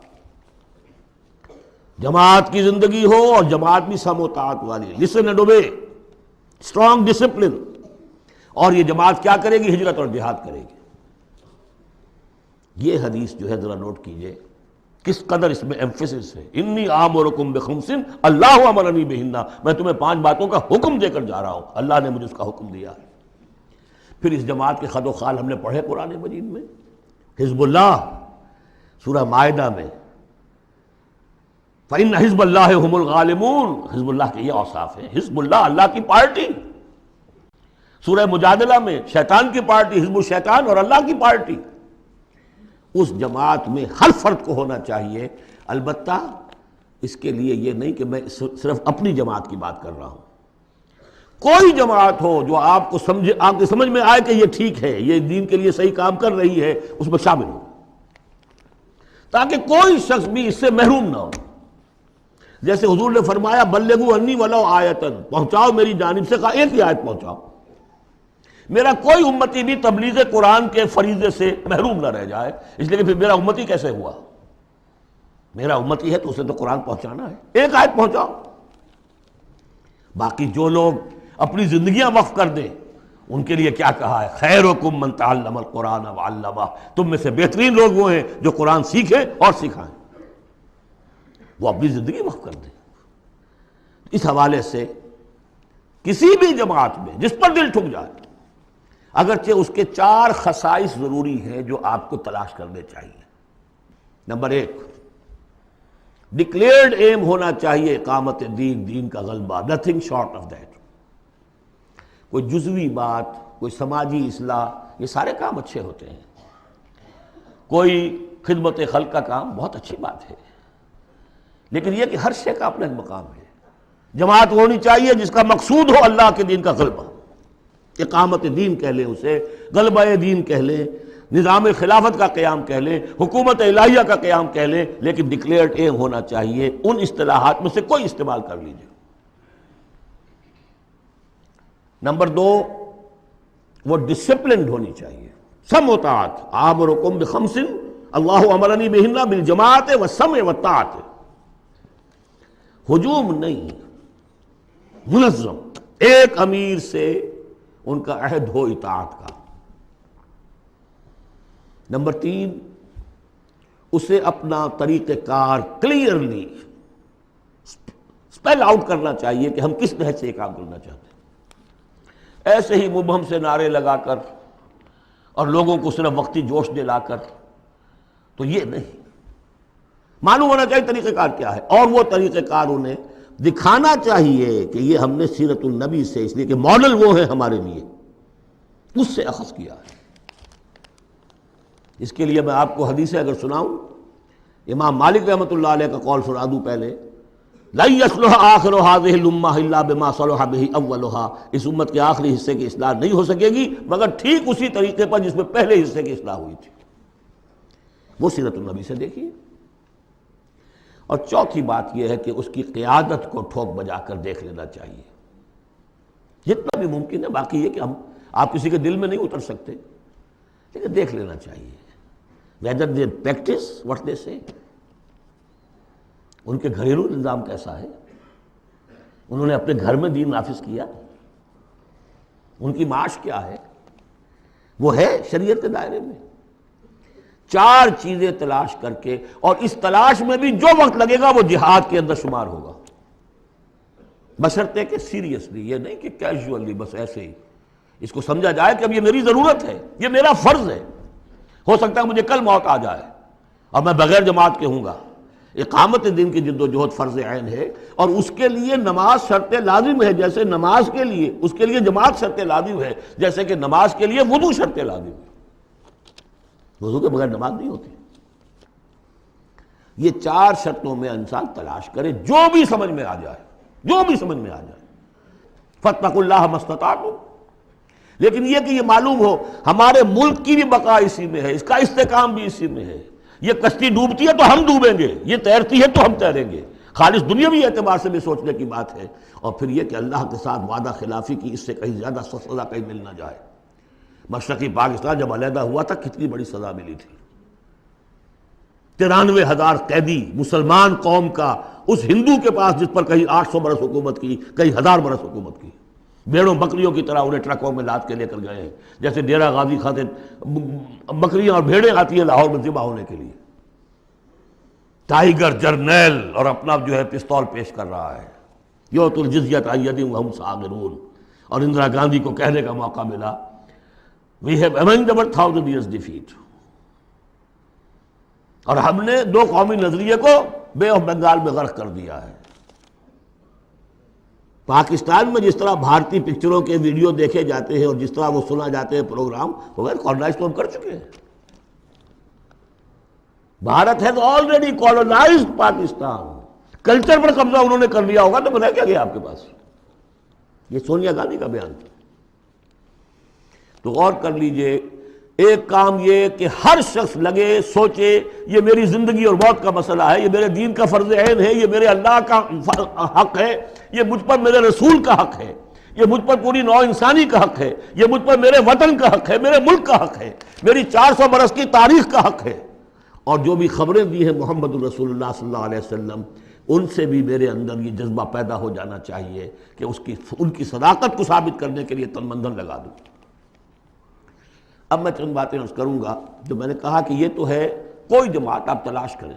جماعت کی زندگی ہو اور جماعت بھی سم و طاعت والی، listen and obey, strong discipline, اور یہ جماعت کیا کرے گی؟ ہجرت اور جہاد کرے گی۔ یہ حدیث جو ہے ذرا نوٹ کیجئے کس قدر اس میں ایمفیسس ہے، انی آمرکم بخمس اللہ امرنی بہن، میں تمہیں 5 باتوں کا حکم دے کر جا رہا ہوں، اللہ نے مجھے اس کا حکم دیا ہے۔ پھر اس جماعت کے خد و خال ہم نے پڑھے قرآن مجید میں، حزب اللہ سورہ مائدہ میں، فإن حزب اللہ هم الغالبون، حزب اللہ کے یہ اوصاف ہیں، حزب اللہ اللہ کی پارٹی۔ سورہ مجادلہ میں شیطان کی پارٹی، حزب الشیطان، اور اللہ کی پارٹی۔ اس جماعت میں ہر فرد کو ہونا چاہیے، البتہ اس کے لیے یہ نہیں کہ میں صرف اپنی جماعت کی بات کر رہا ہوں، کوئی جماعت ہو جو آپ کو آپ کی سمجھ میں آئے کہ یہ ٹھیک ہے، یہ دین کے لیے صحیح کام کر رہی ہے، اس میں شامل ہو، تاکہ کوئی شخص بھی اس سے محروم نہ ہو۔ جیسے حضور نے فرمایا بلغوا انی ولو آیتن، پہنچاؤ میری جانب سے، کہا ایک ہی آیت پہنچاؤ، میرا کوئی امتی بھی تبلیغ قرآن کے فریضے سے محروم نہ رہ جائے، اس لیے کہ پھر میرا امتی کیسے ہوا؟ میرا امتی ہے تو اسے تو قرآن پہنچانا ہے، ایک آیت پہنچاؤ۔ باقی جو لوگ اپنی زندگیاں وقف کر دیں، ان کے لیے کیا کہا ہے؟ خیرکم من تعلم القرآن وعلمہ، تم میں سے بہترین لوگ وہ ہیں جو قرآن سیکھیں اور سکھائیں۔ وہ اپنی زندگی وقف کر دیں۔ اس حوالے سے کسی بھی جماعت میں جس پر دل ٹھک جائے، اگرچہ اس کے 4 خصائص ضروری ہیں جو آپ کو تلاش کرنے چاہیے۔ نمبر 1، ڈکلیئرڈ ایم ہونا چاہیے اقامت دین، دین کا غلبہ، نتھنگ شارٹ آف دیٹ۔ کوئی جزوی بات، کوئی سماجی اصلاح، یہ سارے کام اچھے ہوتے ہیں۔ کوئی خدمت خلق کا کام بہت اچھی بات ہے، لیکن یہ کہ ہر شے کا اپنا مقام ہے۔ جماعت ہونی چاہیے جس کا مقصود ہو اللہ کے دین کا غلبہ، اقامت دین کہہ لیں اسے، غلبہ دین کہہ لیں، نظام خلافت کا قیام کہہ لیں، حکومت الہیہ کا قیام کہہ لیں، لیکن ڈکلیئرڈ ایم ہونا چاہیے۔ ان اصطلاحات میں سے کوئی استعمال کر لیجیے۔ نمبر 2، وہ ڈسپلنڈ ہونی چاہیے، سم و طاعت۔ آمرکم بخمس اللہ امرنی بہن بالجماعت والسمع والطاعت۔ ہجوم نہیں، منظم، ایک امیر سے ان کا عہد ہو اطاعت کا۔ نمبر 3، اسے اپنا طریقہ کار کلیئرلی اسپیل آؤٹ کرنا چاہیے کہ ہم کس نہج سے یہ کام کرنا چاہتے ہیں۔ ایسے ہی مبہم سے نعرے لگا کر اور لوگوں کو صرف وقتی جوش دلا کر تو یہ نہیں، معلوم ہونا چاہیے طریقہ کار کیا ہے، اور وہ طریقہ کار انہیں دکھانا چاہیے کہ یہ ہم نے سیرت النبی سے، اس لیے کہ ماڈل وہ ہیں ہمارے لیے، اس سے اخذ کیا ہے۔ اس کے لیے میں آپ کو حدیثیں اگر سناؤں، امام مالک رحمۃ اللہ علیہ کا قول سنا دوں پہلے، لن يصلح آخر هذه الامہ الا بما صلح به اولها، اس امت کے آخری حصے کی اصلاح نہیں ہو سکے گی مگر ٹھیک اسی طریقے پر جس میں پہلے حصے کی اصلاح ہوئی تھی۔ وہ سیرت النبی سے دیکھیے۔ اور چوتھی بات یہ ہے کہ اس کی قیادت کو ٹھوک بجا کر دیکھ لینا چاہیے جتنا بھی ممکن ہے۔ باقی یہ کہ آپ کسی کے دل میں نہیں اتر سکتے، لیکن دیکھ لینا چاہیے whether they practice what they say، ان کے گھریلو نظام کیسا ہے، انہوں نے اپنے گھر میں دین نافذ کیا، ان کی معاش کیا ہے، وہ ہے شریعت کے دائرے میں۔ 4 چیزیں تلاش کر کے، اور اس تلاش میں بھی جو وقت لگے گا وہ جہاد کے اندر شمار ہوگا، بشرطے کہ سیریسلی، یہ نہیں کہ کیجولی بس ایسے ہی اس کو سمجھا جائے کہ اب یہ میری ضرورت ہے، یہ میرا فرض ہے۔ ہو سکتا ہے مجھے کل موت آ جائے اور میں بغیر جماعت کے ہوں گا۔ اقامت دین کی جد و جہد فرض عین ہے، اور اس کے لیے نماز شرط لازم ہے، جیسے نماز کے لیے اس کے لیے جماعت شرط لازم ہے، جیسے کہ نماز کے لیے وضو شرط لازم ہے۔ وضو کے بغیر نماز نہیں ہوتی۔ یہ 4 شرطوں میں انسان تلاش کرے، جو بھی سمجھ میں آ جائے، جو بھی سمجھ میں آ جائے۔ فاتقوا اللہ ما استطعتم، لیکن یہ کہ یہ معلوم ہو ہمارے ملک کی بھی بقا اسی میں ہے، اس کا استحکام بھی اسی میں ہے۔ یہ کشتی ڈوبتی ہے تو ہم ڈوبیں گے، یہ تیرتی ہے تو ہم تیریں گے۔ خالص دنیاوی اعتبار سے بھی سوچنے کی بات ہے، اور پھر یہ کہ اللہ کے ساتھ وعدہ خلافی کی اس سے کہیں زیادہ سزا کہیں مل نہ جائے۔ مشرقی پاکستان جب علیحدہ ہوا تھا کتنی بڑی سزا ملی تھی، 93,000 قیدی مسلمان قوم کا اس ہندو کے پاس جس پر کہیں 800 برس حکومت کی، کہیں 1000 برس حکومت کی، بھیڑوں بکریوں کی طرح انہیں ٹرکوں میں لاد کے لے کر گئے ہیں، جیسے ڈیرہ غازی خاطر بکریاں اور بھیڑیں آتی ہیں لاہور میں ذبح ہونے کے لیے۔ ٹائیگر جرنیل اور اپنا جو ہے پستول پیش کر رہا ہے، یؤتوا الجزیۃ عن ید وہم صاغرون، اور اندرا گاندھی کو کہنے کا موقع ملا we have avenged our 1000 years defeat، اور ہم نے 2 قومی نظریے کو بے آف بنگال میں غرق کر دیا ہے۔ پاکستان میں جس طرح بھارتی پکچروں کے ویڈیو دیکھے جاتے ہیں اور جس طرح وہ سنا جاتے ہیں پروگرام، وہ کالونائز تو ہم کر چکے ہیں۔ Bharat has already colonized Pakistan, culture پر قبضہ انہوں نے کر لیا ہوگا تو رہ کیا گیا آپ کے پاس؟ یہ سونیا گاندھی کا بیان تھا۔ تو غور کر لیجئے، ایک کام یہ کہ ہر شخص لگے سوچے یہ میری زندگی اور موت کا مسئلہ ہے، یہ میرے دین کا فرض عین ہے، یہ میرے اللہ کا حق ہے، یہ مجھ پر میرے رسول کا حق ہے، یہ مجھ پر پوری نوع انسانی کا حق ہے، یہ مجھ پر میرے وطن کا حق ہے، میرے ملک کا حق ہے، میری 400 برس کی تاریخ کا حق ہے، اور جو بھی خبریں دی ہیں محمد الرسول اللہ صلی اللہ علیہ وسلم، ان سے بھی میرے اندر یہ جذبہ پیدا ہو جانا چاہیے کہ ان کی صداقت کو ثابت کرنے کے لیے تن من دھن لگا دوں۔ اب میں چند باتیں عرض کروں گا۔ جو میں نے کہا کہ یہ تو ہے کوئی جماعت آپ تلاش کریں،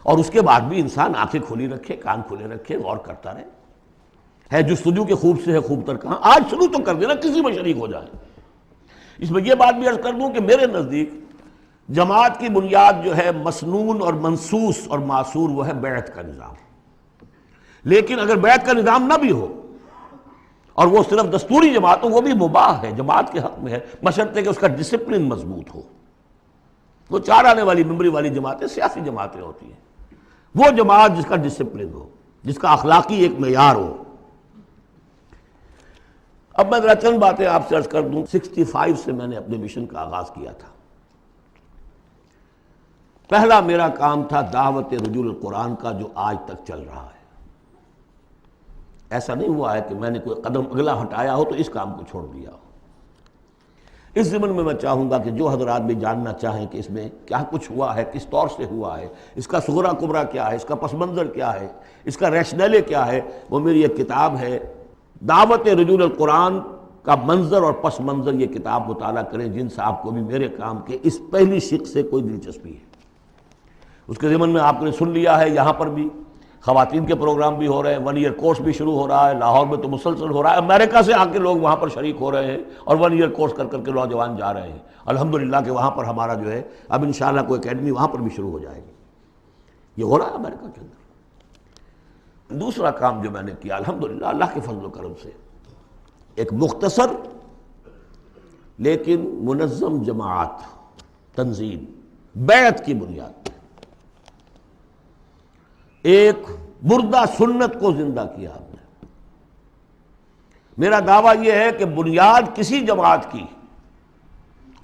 اور اس کے بعد بھی انسان آنکھیں کھلی رکھے، کان کھلے رکھے، غور کرتا رہے. ہے جستجو کے خوب سے ہے خوب تر کہاں. آج شروع تو کر دینا، کسی میں شریک ہو جائے. اس میں یہ بات بھی عرض کر دوں کہ میرے نزدیک جماعت کی بنیاد جو ہے مسنون اور منسوس اور معصور وہ ہے بیعت کا نظام. لیکن اگر بیعت کا نظام نہ بھی ہو اور وہ صرف دستوری جماعت ہو، وہ بھی مباح ہے، جماعت کے حق میں ہے، بشرطے کہ اس کا ڈسپلن مضبوط ہو. وہ 4 آنے والی ممبری والی جماعتیں سیاسی جماعتیں ہوتی ہیں. وہ جماعت جس کا ڈسپلن ہو، جس کا اخلاقی ایک معیار ہو. اب میں ذرا چند باتیں آپ سے عرض کر دوں. 65 سے میں نے اپنے مشن کا آغاز کیا تھا. پہلا میرا کام تھا دعوت رجوع القرآن کا، جو آج تک چل رہا ہے. ایسا نہیں ہوا ہے کہ میں نے کوئی قدم اگلا ہٹایا ہو تو اس کام کو چھوڑ دیا ہو. اس ضمن میں چاہوں گا کہ جو حضرات بھی جاننا چاہیں کہ اس میں کیا کچھ ہوا ہے، کس طور سے ہوا ہے، اس کا صغرا کبرا کیا ہے، اس کا پس منظر کیا ہے، اس کا ریشنلے کیا ہے، وہ میری ایک کتاب ہے دعوت رجوع القرآن کا منظر اور پس منظر. یہ کتاب مطالعہ کریں جن صاحب کو بھی میرے کام کے اس پہلی شق سے کوئی دلچسپی ہے. اس کے ضمن میں آپ نے سن لیا ہے، یہاں پر بھی خواتین کے پروگرام بھی ہو رہے ہیں، 1 ایئر کورس بھی شروع ہو رہا ہے. لاہور میں تو مسلسل ہو رہا ہے، امریکہ سے آ کے لوگ وہاں پر شریک ہو رہے ہیں اور 1 ایئر کورس کر کر کے نوجوان جا رہے ہیں. الحمدللہ کہ وہاں پر ہمارا جو ہے اب انشاءاللہ کوئی اکیڈمی وہاں پر بھی شروع ہو جائے گی. یہ ہو رہا ہے امریکہ کے اندر. دوسرا کام جو میں نے کیا الحمدللہ اللہ کے فضل و کرم سے، ایک مختصر لیکن منظم جماعت تنظیم بیعت کی بنیاد پر ایک مردہ سنت کو زندہ کیا آپ نے. میرا دعویٰ یہ ہے کہ بنیاد کسی جماعت کی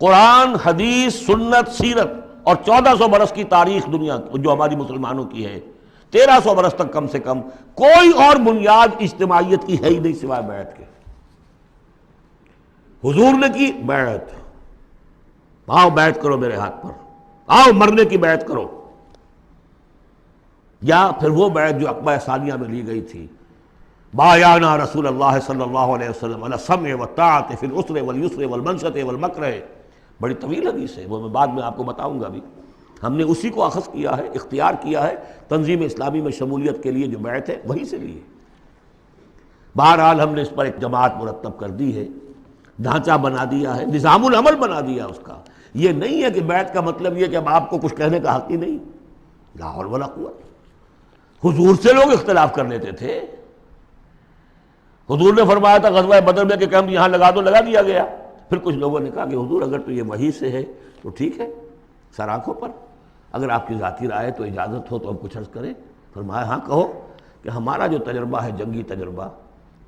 قرآن، حدیث، سنت، سیرت اور 1400 برس کی تاریخ دنیا جو ہماری مسلمانوں کی ہے، 1300 برس تک کم سے کم کوئی اور بنیاد اجتماعیت کی ہے ہی نہیں سوائے بیعت کے. حضور نے کی بیعت، آؤ بیعت کرو میرے ہاتھ پر، آؤ مرنے کی بیعت کرو. یا پھر وہ بیعت جو عقبہ ثانیہ میں لی گئی تھی، بایعنا رسول اللہ صلی اللہ علیہ وسلم علی السمع والطاعۃ فی العسر والیسر والمنشط والمکرہ. بڑی طویل حدیث ہے، وہ میں بعد میں آپ کو بتاؤں گا بھی. ہم نے اسی کو اخذ کیا ہے، اختیار کیا ہے تنظیم اسلامی میں شمولیت کے لیے. جو بیعت ہے وہی سے لی ہے. بہرحال ہم نے اس پر ایک جماعت مرتب کر دی ہے، ڈھانچہ بنا دیا ہے، نظام العمل بنا دیا اس کا. یہ نہیں ہے کہ بیعت کا مطلب یہ کہ اب آپ کو کچھ کہنے کا حق ہی نہیں. لا حول ولا قوت. حضور سے لوگ اختلاف کر لیتے تھے. حضور نے فرمایا تھا غزوہ بدر میں کہ کیمپ یہاں لگا دو، لگا دیا گیا. پھر کچھ لوگوں نے کہا کہ حضور اگر تو یہ وحی سے ہے تو ٹھیک ہے، سر آنکھوں پر، اگر آپ کی ذاتی رائے تو اجازت ہو تو ہم کچھ عرض کریں. فرمایا ہاں کہو کہ ہمارا جو تجربہ ہے جنگی تجربہ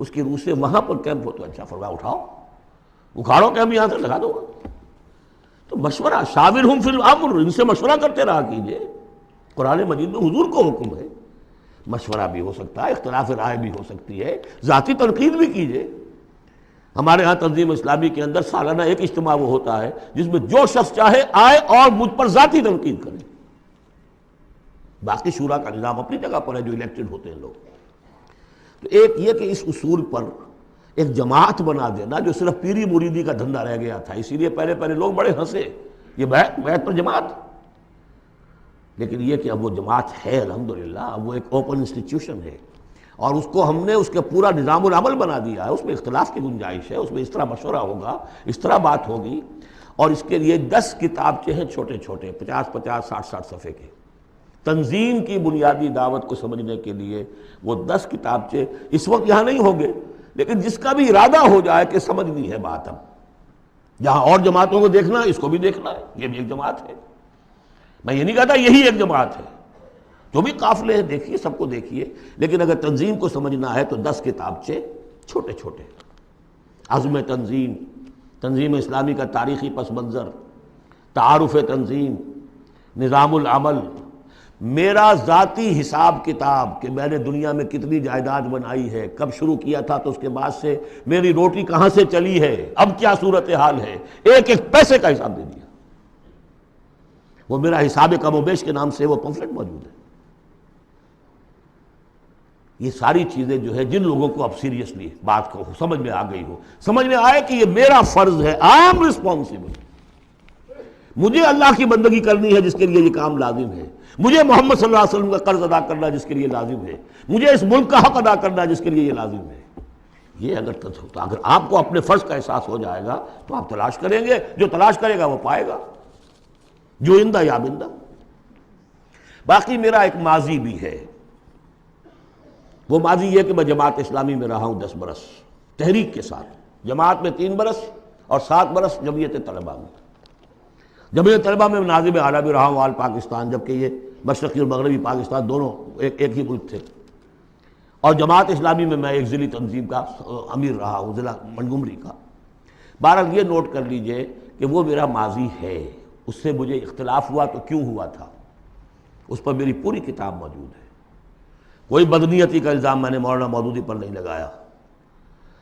اس کی روح سے وہاں پر کیمپ ہو تو اچھا. فرمایا اٹھاؤ، اکھاڑو کیمپ، یہاں سے لگا دو گا. تو مشورہ، شاورہم فی الامر، ان سے مشورہ کرتے رہا کیجئے. قرآن مجید میں حضور کو حکم ہے، مشورہ بھی ہو سکتا ہے، اختلاف رائے بھی ہو سکتی ہے، ذاتی تنقید بھی کیجئے. ہمارے ہاں تنظیم اسلامی کے اندر سالانہ ایک اجتماع وہ ہوتا ہے جس میں جو شخص چاہے آئے اور مجھ پر ذاتی تنقید کرے. باقی شورا کا نظام اپنی جگہ پر ہے جو الیکٹڈ ہوتے ہیں لوگ. تو ایک یہ کہ اس اصول پر ایک جماعت بنا دینا جو صرف پیری مریدی کا دھندا رہ گیا تھا، اسی لیے پہلے لوگ بڑے ہنسے یہ بیعت پر جماعت. لیکن یہ کہ اب وہ جماعت ہے الحمدللہ، اب وہ ایک اوپن انسٹیٹیوشن ہے اور اس کو ہم نے اس کے پورا نظام العمل بنا دیا ہے. اس میں اختلاف کی گنجائش ہے، اس میں اس طرح مشورہ ہوگا، اس طرح بات ہوگی. اور اس کے لیے 10 کتابچے ہیں چھوٹے چھوٹے، 50-50 60-60 صفحے کے. تنظیم کی بنیادی دعوت کو سمجھنے کے لیے وہ 10 کتابچے اس وقت یہاں نہیں ہوں گے، لیکن جس کا بھی ارادہ ہو جائے کہ سمجھنی ہے بات، اب جہاں اور جماعتوں کو دیکھنا ہے اس کو بھی دیکھنا ہے. یہ بھی ایک جماعت ہے. میں یہ نہیں کہتا یہی ایک جماعت ہے، جو بھی قافلے ہیں دیکھیے، سب کو دیکھیے. لیکن اگر تنظیم کو سمجھنا ہے تو 10 کتابچے چھوٹے چھوٹے. عزم تنظیم، تنظیم اسلامی کا تاریخی پس منظر، تعارف تنظیم، نظام العمل، میرا ذاتی حساب کتاب کہ میں نے دنیا میں کتنی جائیداد بنائی ہے، کب شروع کیا تھا تو اس کے بعد سے میری روٹی کہاں سے چلی ہے، اب کیا صورتحال ہے، ایک ایک پیسے کا حساب دے دیا. وہ میرا حساب کم و بیش کے نام سے وہ پمفلٹ موجود ہے. یہ ساری چیزیں جو ہے جن لوگوں کو اب سیریسلی بات کو سمجھ میں آ گئی ہو، سمجھ میں آئے کہ یہ میرا فرض ہے، آئی ایم رسپانسبل. مجھے اللہ کی بندگی کرنی ہے جس کے لیے یہ کام لازم ہے. مجھے محمد صلی اللہ علیہ وسلم کا قرض ادا کرنا جس کے لیے لازم ہے، مجھے اس ملک کا حق ادا کرنا جس کے لیے یہ لازم ہے۔ یہ اگر آپ کو اپنے فرض کا احساس ہو جائے گا تو آپ تلاش کریں گے، جو تلاش کرے گا وہ پائے گا، جو اندہ یا بندہ۔ باقی میرا ایک ماضی بھی ہے، وہ ماضی یہ کہ میں جماعت اسلامی میں رہا ہوں 10 برس تحریک کے ساتھ، جماعت میں 3 برس اور 7 برس جمعیت طلبہ میں۔ جمعیت طلبہ میں ناظم اعلیٰ بھی رہا ہوں آل پاکستان، جبکہ یہ مشرقی اور مغربی پاکستان دونوں ایک ہی ملک تھے، اور جماعت اسلامی میں میں ایک ضلعی تنظیم کا امیر رہا ہوں، ضلع منگمری کا۔ بہرحال یہ نوٹ کر لیجئے کہ وہ میرا ماضی ہے، اس سے مجھے اختلاف ہوا تو کیوں ہوا تھا، اس پر میری پوری کتاب موجود ہے۔ کوئی بدنیتی کا الزام میں نے مولانا مودودی پر نہیں لگایا،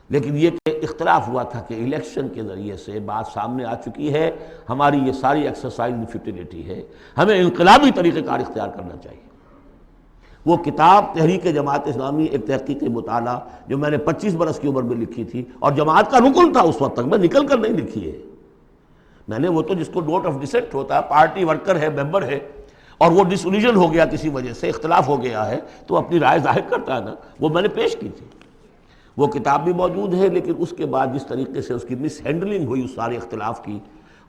لیکن یہ کہ اختلاف ہوا تھا کہ الیکشن کے ذریعے سے بات سامنے آ چکی ہے، ہماری یہ ساری ایکسرسائز فیوٹیلیٹی ہے، ہمیں انقلابی طریقہ کار اختیار کرنا چاہیے۔ وہ کتاب تحریک جماعت اسلامی ایک تحقیقی مطالعہ جو میں نے 25 برس کی عمر میں لکھی تھی، اور جماعت کا رکن تھا اس وقت تک، میں نکل کر نہیں لکھی ہے میں نے، وہ تو جس کو نوٹ آف ڈسینٹ ہوتا ہے، پارٹی ورکر ہے، ممبر ہے، اور وہ ڈس اولیژن ہو گیا، کسی وجہ سے اختلاف ہو گیا ہے تو اپنی رائے ظاہر کرتا ہے نا، وہ میں نے پیش کی تھی۔ وہ کتاب بھی موجود ہے، لیکن اس کے بعد جس طریقے سے اس کی مس ہینڈلنگ ہوئی اس سارے اختلاف کی،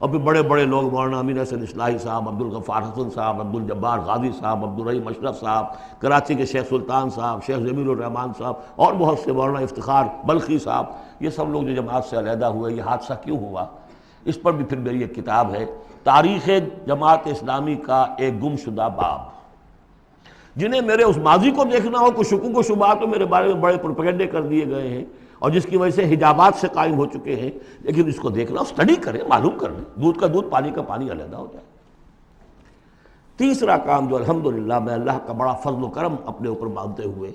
اور پھر بڑے بڑے لوگ مولانا امین حسن اصلاحی صاحب، عبدالغفار حسن صاحب، عبدالجبار غازی صاحب، عبدالرحیم اشرف صاحب، کراچی کے شیخ سلطان صاحب، شیخ جمیل الرحمان صاحب، اور بہت سے، مولانا افتخار بلخی صاحب، یہ سب لوگ جو جماعت سے علیحدہ ہوئے، یہ حادثہ کیوں ہوا، اس پر بھی پھر میری ایک کتاب ہے، تاریخ جماعت اسلامی کا ایک گم شدہ باب۔ جنہیں میرے اس ماضی کو دیکھنا ہو، کچھ شکوک و شبہات تو میرے بارے میں بڑے پروپیگنڈے کر دیے گئے ہیں، اور جس کی وجہ سے حجابات سے قائم ہو چکے ہیں، لیکن اس کو دیکھنا، اسٹڈی کریں، معلوم کریں، دودھ کا دودھ، پانی کا پانی علیحدہ ہو جائے۔ تیسرا کام جو الحمدللہ میں اللہ کا بڑا فضل و کرم اپنے اوپر مانتے ہوئے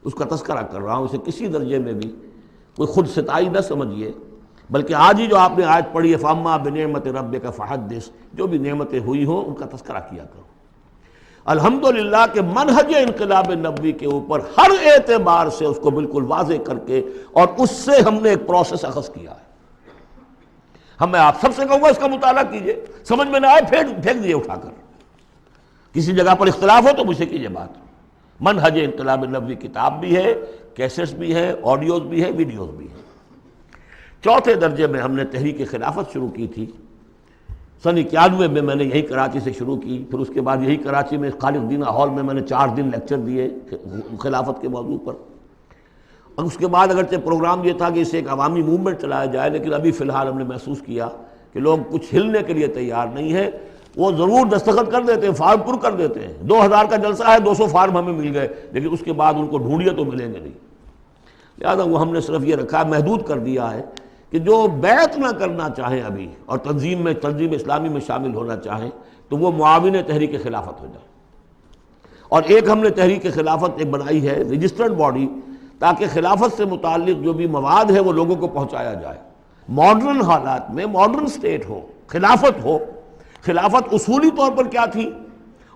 اس کا تذکرہ کر رہا ہوں، اسے کسی درجے میں بھی کوئی خود ستائی نہ سمجھیے، بلکہ آج ہی جو آپ نے آیت پڑھی ہے فَأَمَّا بِنِعْمَتِ رَبِّكَ فَحَدِّثْ، جو بھی نعمتیں ہوئی ہوں ان کا تذکرہ کیا کرو۔ الحمدللہ کہ منہج انقلاب نبوی کے اوپر ہر اعتبار سے اس کو بالکل واضح کر کے، اور اس سے ہم نے ایک پروسیس اخذ کیا ہے۔ میں آپ سب سے کہوں گا اس کا مطالعہ کیجئے، سمجھ میں نہ آئے پھینک دیجئے اٹھا کر، کسی جگہ پر اختلاف ہو تو مجھ سے کیجئے بات۔ منہج انقلاب نبوی کتاب بھی ہے، کیسٹس بھی ہیں، آڈیوز بھی ہیں، ویڈیوز بھی ہیں۔ چوتھے درجے میں ہم نے تحریک خلافت شروع کی تھی، سن 91 میں نے یہی کراچی سے شروع کی، پھر اس کے بعد یہی کراچی میں خالد دینہ ہال میں نے 4 دن لیکچر دیے خلافت کے موضوع پر، اور اس کے بعد اگرچہ پروگرام یہ تھا کہ اسے ایک عوامی موومنٹ چلایا جائے، لیکن ابھی فی الحال ہم نے محسوس کیا کہ لوگ کچھ ہلنے کے لیے تیار نہیں ہیں۔ وہ ضرور دستخط کر دیتے ہیں، فارم پر کر دیتے ہیں، 2000 کا جلسہ ہے، 200 فارم ہمیں مل گئے، لیکن اس کے بعد ان کو ڈھونڈیے تو ملیں گے نہیں۔ لہٰذا وہ ہم نے صرف یہ رکھا، محدود کر دیا ہے کہ جو بیعت نہ کرنا چاہیں ابھی اور تنظیم اسلامی میں شامل ہونا چاہیں تو وہ معاون تحریک خلافت ہو جائے۔ اور ایک ہم نے تحریک خلافت ایک بنائی ہے رجسٹرڈ باڈی، تاکہ خلافت سے متعلق جو بھی مواد ہے وہ لوگوں کو پہنچایا جائے، ماڈرن حالات میں، ماڈرن سٹیٹ ہو، خلافت ہو، خلافت اصولی طور پر کیا تھی،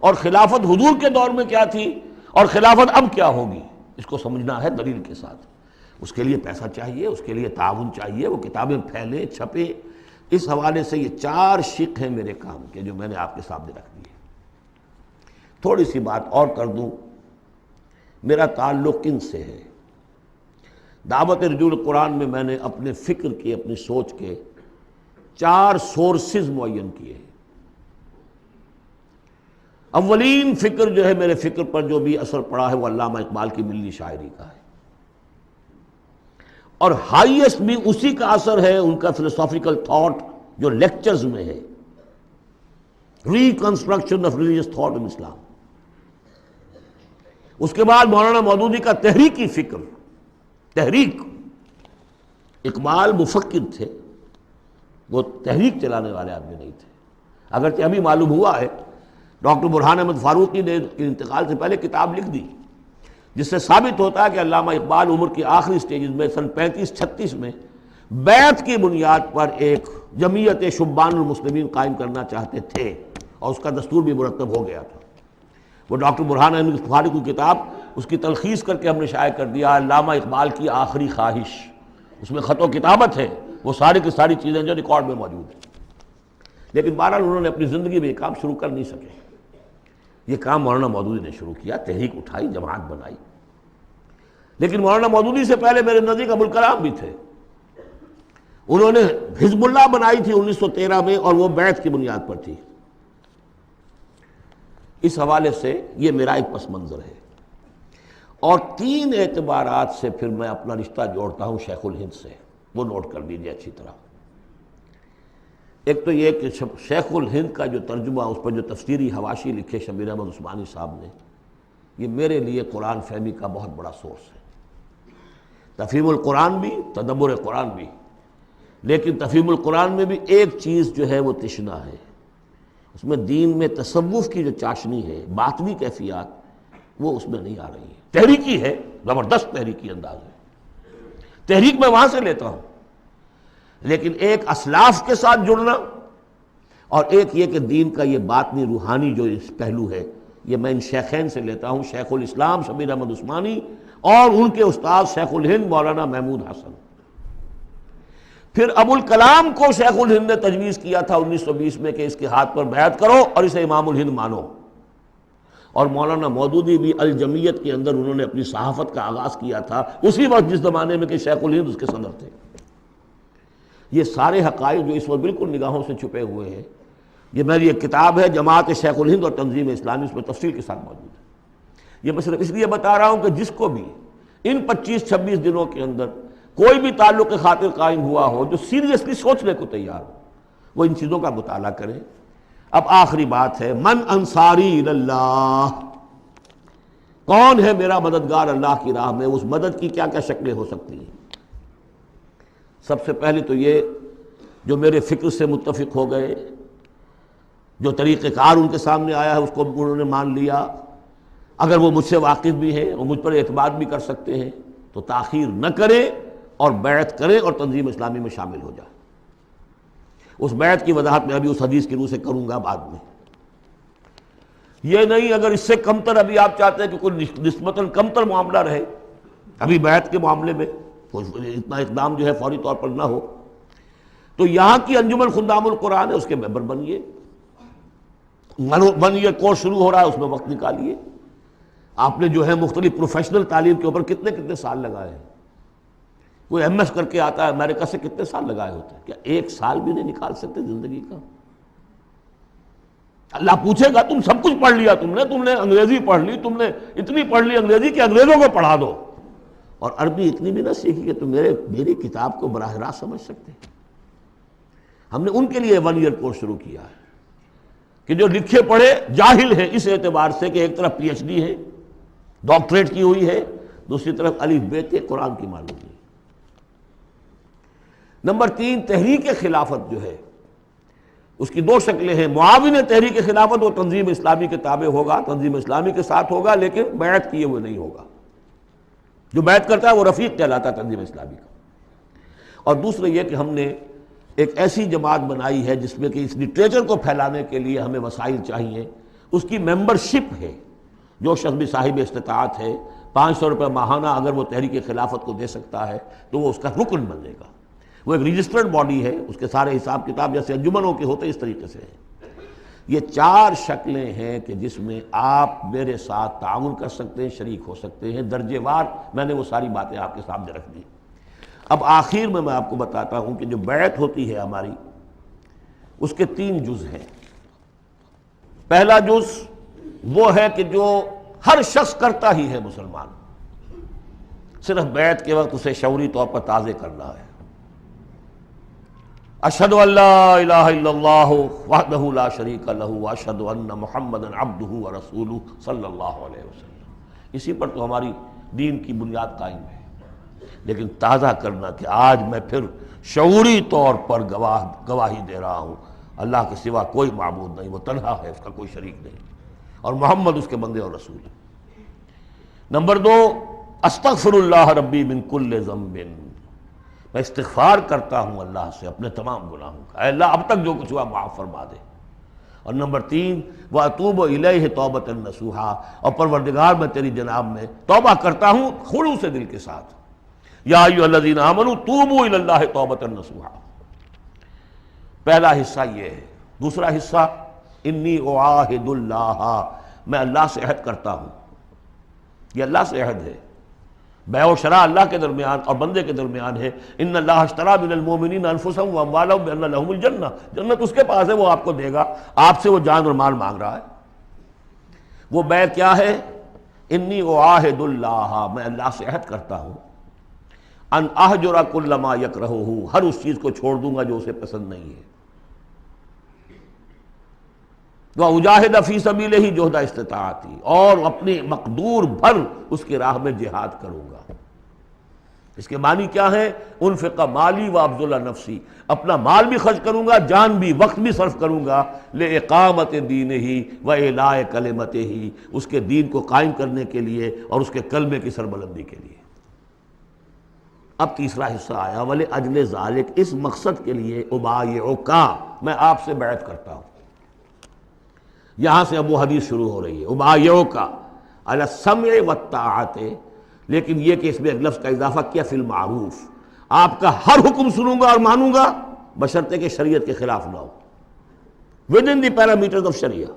اور خلافت حضور کے دور میں کیا تھی، اور خلافت اب کیا ہوگی، اس کو سمجھنا ہے دلیل کے ساتھ۔ اس کے لیے پیسہ چاہیے، اس کے لیے تعاون چاہیے، وہ کتابیں پھیلیں، چھپیں۔ اس حوالے سے یہ 4 شق ہیں میرے کام کے جو میں نے آپ کے سامنے رکھ دیے۔ تھوڑی سی بات اور کر دوں، میرا تعلق کن سے ہے۔ دعوت رجوع قرآن میں نے اپنے فکر کی، اپنی سوچ کے 4 سورسز معین کیے ہیں۔ اولین فکر جو ہے، میرے فکر پر جو بھی اثر پڑا ہے وہ علامہ اقبال کی ملی شاعری کا ہے، اور ہائیسٹ بھی اسی کا اثر ہے ان کا فلسافیکل تھاٹ جو لیکچرز میں ہے، reconstruction of religious thought in Islam. اس کے بعد مولانا مودودی کا تحریکی فکر، تحریک۔ اقبال مفکر تھے، وہ تحریک چلانے والے آدمی نہیں تھے، اگرچہ ابھی معلوم ہوا ہے ڈاکٹر برہان احمد فاروقی نے انتقال سے پہلے کتاب لکھ دی، جس سے ثابت ہوتا ہے کہ علامہ اقبال عمر کی آخری سٹیجز میں سن 35-36 میں بیعت کی بنیاد پر ایک جمعیت شبان المسلمین قائم کرنا چاہتے تھے، اور اس کا دستور بھی مرتب ہو گیا تھا۔ وہ ڈاکٹر برہان احمد فاروقی کی کتاب، اس کی تلخیص کر کے ہم نے شائع کر دیا علامہ اقبال کی آخری خواہش، اس میں خط و کتابت ہے، وہ ساری کی ساری چیزیں جو ریکارڈ میں موجود ہیں، لیکن بہرحال انہوں نے اپنی زندگی میں یہ کام شروع کر نہیں سکے۔ یہ کام مولانا مودودی نے شروع کیا، تحریک اٹھائی، جماعت بنائی. لیکن مولانا مودودی سے پہلے میرے نزدیک ابوالکلام بھی تھے. انہوں نے حزب اللہ بنائی تھی 1913 میں، اور وہ بیعت کی بنیاد پر تھی. اس حوالے سے یہ میرا ایک پس منظر ہے. اور 3 اعتبارات سے پھر میں اپنا رشتہ جوڑتا ہوں شیخ الہند سے، وہ نوٹ کر لیجیے اچھی طرح. ایک تو یہ کہ شیخ الہند کا جو ترجمہ، اس پر جو تفسیری حواشی لکھے شبیر احمد عثمانی صاحب نے، یہ میرے لیے قرآن فہمی کا بہت بڑا سورس ہے. تفہیم القرآن بھی، تدبر قرآن بھی، لیکن تفہیم القرآن میں بھی ایک چیز جو ہے وہ تشنا ہے. اس میں دین میں تصوف کی جو چاشنی ہے، باطنی کیفیات، وہ اس میں نہیں آ رہی ہے. تحریکی ہے، زبردست تحریکی انداز ہے، تحریک میں وہاں سے لیتا ہوں. لیکن ایک اسلاف کے ساتھ جڑنا، اور ایک یہ کہ دین کا یہ باطنی روحانی جو اس پہلو ہے، یہ میں ان شیخین سے لیتا ہوں، شیخ الاسلام شبیر احمد عثمانی اور ان کے استاد شیخ الہند مولانا محمود حسن. پھر ابوالکلام کو شیخ الہند نے تجویز کیا تھا 1920 میں کہ اس کے ہاتھ پر بیعت کرو اور اسے امام الہند مانو. اور مولانا مودودی بھی الجمیت کے اندر انہوں نے اپنی صحافت کا آغاز کیا تھا اسی وقت جس زمانے میں کہ شیخ الہند اس کے صدر تھے. یہ سارے حقائق جو اس وقت بالکل نگاہوں سے چھپے ہوئے ہیں، یہ میری ایک کتاب ہے جماعت شیخ الہند اور تنظیم اسلامی، اس میں تفصیل کے ساتھ موجود ہے. یہ میں صرف اس لیے بتا رہا ہوں کہ جس کو بھی ان 25-26 دنوں کے اندر کوئی بھی تعلق خاطر قائم ہوا ہو، جو سیریسلی سوچنے کو تیار ہو، وہ ان چیزوں کا مطالعہ کرے. اب آخری بات ہے، من انصاری اللہ، کون ہے میرا مددگار اللہ کی راہ میں؟ اس مدد کی کیا کیا شکلیں ہو سکتی ہیں؟ سب سے پہلے تو یہ جو میرے فکر سے متفق ہو گئے، جو طریقہ کار ان کے سامنے آیا ہے اس کو انہوں نے مان لیا. اگر وہ مجھ سے واقف بھی ہیں اور مجھ پر اعتماد بھی کر سکتے ہیں تو تاخیر نہ کریں اور بیعت کریں اور تنظیم اسلامی میں شامل ہو جائیں. اس بیعت کی وضاحت میں ابھی اس حدیث کی روح سے کروں گا بعد میں. یہ نہیں اگر اس سے کمتر ابھی آپ چاہتے ہیں کہ کوئی نسبتاً کمتر معاملہ رہے ابھی بیعت کے معاملے میں، اتنا اقدام جو ہے فوری طور پر نہ ہو، تو یہاں کی انجمن خدام القرآن ہے، اس کے ممبر بنیے. 1 ایئر کورس شروع ہو رہا ہے، اس میں وقت نکالیے. آپ نے جو ہے مختلف پروفیشنل تعلیم کے اوپر کتنے سال لگائے ہیں. کوئی ایم ایس کر کے آتا ہے امریکہ سے، کتنے سال لگائے ہوتے ہیں؟ کیا 1 سال بھی نہیں نکال سکتے زندگی کا؟ اللہ پوچھے گا تم سب کچھ پڑھ لیا، تم نے انگریزی پڑھ لی، تم نے اتنی پڑھ لی انگریزی کہ انگریزوں کو پڑھا دو، اور عربی اتنی بھی نہ سیکھی کہ تم میری کتاب کو براہ راست سمجھ سکتے. ہم نے ان کے لیے 1 ایئر کورس شروع کیا ہے کہ جو لکھے پڑھے جاہل ہیں اس اعتبار سے کہ ایک طرف پی ایچ ڈی ہے، ڈاکٹریٹ کی ہوئی ہے، دوسری طرف الف بے قرآن کی معلوم ہے. نمبر 3، تحریک خلافت جو ہے اس کی 2 شکلیں ہیں. معاون تحریک خلافت وہ تنظیم اسلامی کے تابع ہوگا، تنظیم اسلامی کے ساتھ ہوگا، لیکن بیعت کیے ہوئے نہیں ہوگا. جو بیعت کرتا ہے وہ رفیق کہلاتا ہے تنظیم اسلامی کا. اور دوسرا یہ کہ ہم نے ایک ایسی جماعت بنائی ہے جس میں کہ اس لٹریچر کو پھیلانے کے لیے ہمیں وسائل چاہیے. اس کی ممبرشپ ہے. جو شخص بھی صاحب استطاعت ہے 500 روپے ماہانہ اگر وہ تحریک خلافت کو دے سکتا ہے تو وہ اس کا رکن بنے گا. وہ ایک رجسٹرڈ باڈی ہے، اس کے سارے حساب کتاب جیسے انجمنوں کے ہوتے اس طریقے سے ہیں. یہ 4 شکلیں ہیں کہ جس میں آپ میرے ساتھ تعاون کر سکتے ہیں، شریک ہو سکتے ہیں. درجے وار میں نے وہ ساری باتیں آپ کے سامنے رکھ دی. اب آخر میں آپ کو بتاتا ہوں کہ جو بیعت ہوتی ہے ہماری اس کے 3 جز ہیں. پہلا جز وہ ہے کہ جو ہر شخص کرتا ہی ہے مسلمان، صرف بیعت کے وقت اسے شعوری طور پر تازے کرنا ہے. اشہد ان لا الہ الا اللہ وحدہ لا شریک لہ واشہد ان محمدا عبدہ ورسولہ صلی اللہ علیہ وسلم. اسی پر تو ہماری دین کی بنیاد قائم ہے. لیکن تازہ کرنا کہ آج میں پھر شعوری طور پر گواہی دے رہا ہوں اللہ کے سوا کوئی معبود نہیں، وہ تنہا ہے، اس کا کوئی شریک نہیں، اور محمد اس کے بندے اور رسول ہے. نمبر 2، استغفر اللہ ربی من کل ذنب، میں استغفار کرتا ہوں اللہ سے اپنے تمام گناہوں کا، اے اللہ اب تک جو کچھ ہوا معاف فرما دے. اور نمبر 3، وَأَتُوبُ إِلَيْهِ تَوْبَةً نَصُوحًا، اور پروردگار میں تیری جناب میں توبہ کرتا ہوں خلوص دل کے ساتھ. یا ایھا الذین آمنوا توبوا الی اللہ توبۃ نصوحا. پہلا حصہ یہ ہے. دوسرا حصہ انی اعاہد اللہ، میں اللہ سے عہد کرتا ہوں. یہ اللہ سے عہد ہے. بیع و شراء اللہ کے درمیان اور بندے کے درمیان ہے. ان اللہ اشتری من المؤمنین انفسهم واموالهم بان لهم الجنہ. جنت اس کے پاس ہے، وہ آپ کو دے گا. آپ سے وہ جان اور مال مانگ رہا ہے. وہ بیع کیا ہے؟ انی اعاہد اللہ، میں اللہ سے عہد کرتا ہوں، ان اہجر کل ما یکرہہ، ہر اس چیز کو چھوڑ دوں گا جو اسے پسند نہیں ہے. وَأُجَاهِدَ فِي سَبِيلِهِ جُهْدَ اسْتِطَاعَتِي، اور اپنی مقدور بھر اس کی راہ میں جہاد کروں گا. اس کے معنی کیا ہے؟ انفق مالی وابذل نفسی، اپنا مال بھی خرچ کروں گا، جان بھی، وقت بھی صرف کروں گا، لِإِقَامَةِ دِينِهِ وَإِعْلَاءِ كَلِمَتِهِ، اس کے دین کو قائم کرنے کے لیے اور اس کے کلمے کی سربلندی کے لیے. اب تیسرا حصہ آیا، وَلِأَجْلِ ذَلِكَ، اس مقصد کے لیے أُبَايِعُكَ، میں آپ سے بیعت کرتا ہوں. یہاں سے اب وہ حدیث شروع ہو رہی ہے، أُبَايِعُكَ عَلَى السَّمْعِ وَالطَّاعَةِ، لیکن یہ کہ اس میں ایک لفظ کا اضافہ کیا، فی المعروف، آپ کا ہر حکم سنوں گا اور مانوں گا بشرطے کہ شریعت کے خلاف نہ ہو، within the parameters of شریعہ.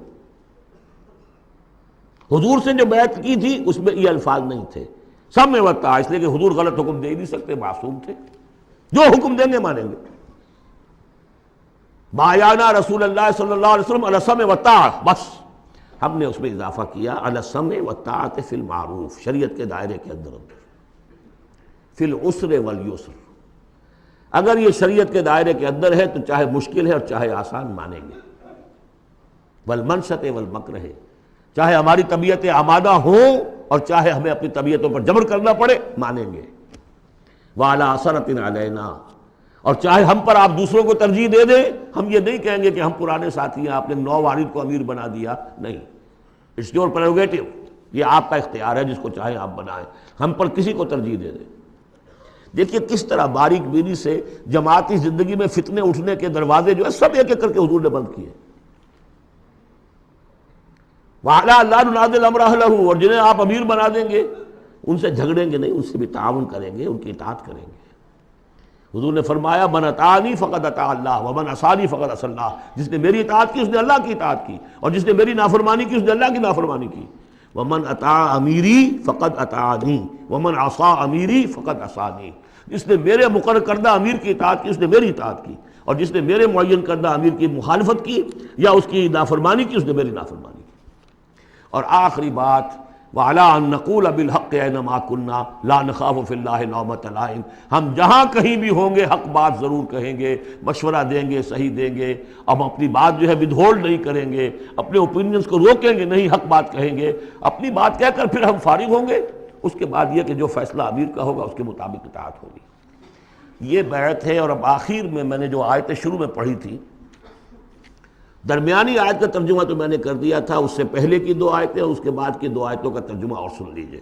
حضور سے جو بیعت کی تھی اس میں یہ الفاظ نہیں تھے، سمع و طاعہ، اس لیے کہ حضور غلط حکم دے ہی نہیں سکتے، معصوم تھے، جو حکم دیں گے مانیں گے. بایعنا رسول اللہ صلی اللہ علیہ وسلم علی السمع و طاعہ، بس ہم نے اس میں اضافہ کیا علی السمع و طاعۃ فی المعروف، شریعت کے دائرے کے اندر فی العسر والیسر. اگر یہ شریعت کے دائرے کے اندر ہے تو چاہے مشکل ہے اور چاہے آسان مانیں گے. والمنشط والمکرہ، چاہے ہماری طبیعتیں آمادہ ہوں اور چاہے ہمیں اپنی طبیعتوں پر جبر کرنا پڑے مانیں گے. وعلی اثرۃ علینا، اور چاہے ہم پر آپ دوسروں کو ترجیح دے دیں، ہم یہ نہیں کہیں گے کہ ہم پرانے ساتھی ہیں، آپ نے نو وارد کو امیر بنا دیا، نہیں. اٹس یور پریروگیٹو، یہ آپ کا اختیار ہے، جس کو چاہیں آپ بنائیں، ہم پر کسی کو ترجیح دے دیں. دیکھیے کس طرح باریک بینی سے جماعتی زندگی میں فتنے اٹھنے کے دروازے جو ہے سب ایک ایک کر کے حضور نے بند کیے. وَعَلَىٰ لَا نُنَازِلُ الْأَمْرَ أَهْلَهُ، اور جنہیں آپ امیر بنا دیں گے ان سے جھگڑیں گے نہیں، ان سے بھی تعاون کریں گے، ان کی اطاعت کریں گے. حضور نے فرمایا من اطاعنی فقد اطاع اللہ ومن عصانی فقد عصی اللہ، جس نے میری اطاعت کی اس نے اللہ کی اطاعت کی، اور جس نے میری نافرمانی کی اس نے اللہ کی نافرمانی کی. ومن اطاع امیری فقد اطاعنی ومن عصا امیری فقد عصانی، جس نے میرے مقرر کردہ امیر کی اطاعت کی اس نے میری اطاعت کی، اور جس نے میرے معین کردہ امیر کی مخالفت کی یا اس کی نافرمانی کی اس نے میری نافرمانی کی. اور آخری بات، وَعَلَىٰ أَن نَّقُولَ بِالْحَقِّ أَيْنَمَا كُنَّا لَا نَخَافُ فِي اللَّهِ لَوْمَةَ لَائِمٍ، ہم جہاں کہیں بھی ہوں گے حق بات ضرور کہیں گے، مشورہ دیں گے، صحیح دیں گے. اب اپنی بات جو ہے ودہولڈ نہیں کریں گے، اپنے اوپینینز کو روکیں گے نہیں، حق بات کہیں گے، اپنی بات کہہ کر پھر ہم فارغ ہوں گے. اس کے بعد یہ کہ جو فیصلہ امیر کا ہوگا اس کے مطابق اطاعت ہوگی. یہ بیعت ہے. اور اب آخر میں نے جو آیتیں شروع میں پڑھی تھی، درمیانی آیت کا ترجمہ تو میں نے کر دیا تھا، اس سے پہلے کی دو آیتیں اور اس کے بعد کی دو آیتوں کا ترجمہ اور سن لیجئے.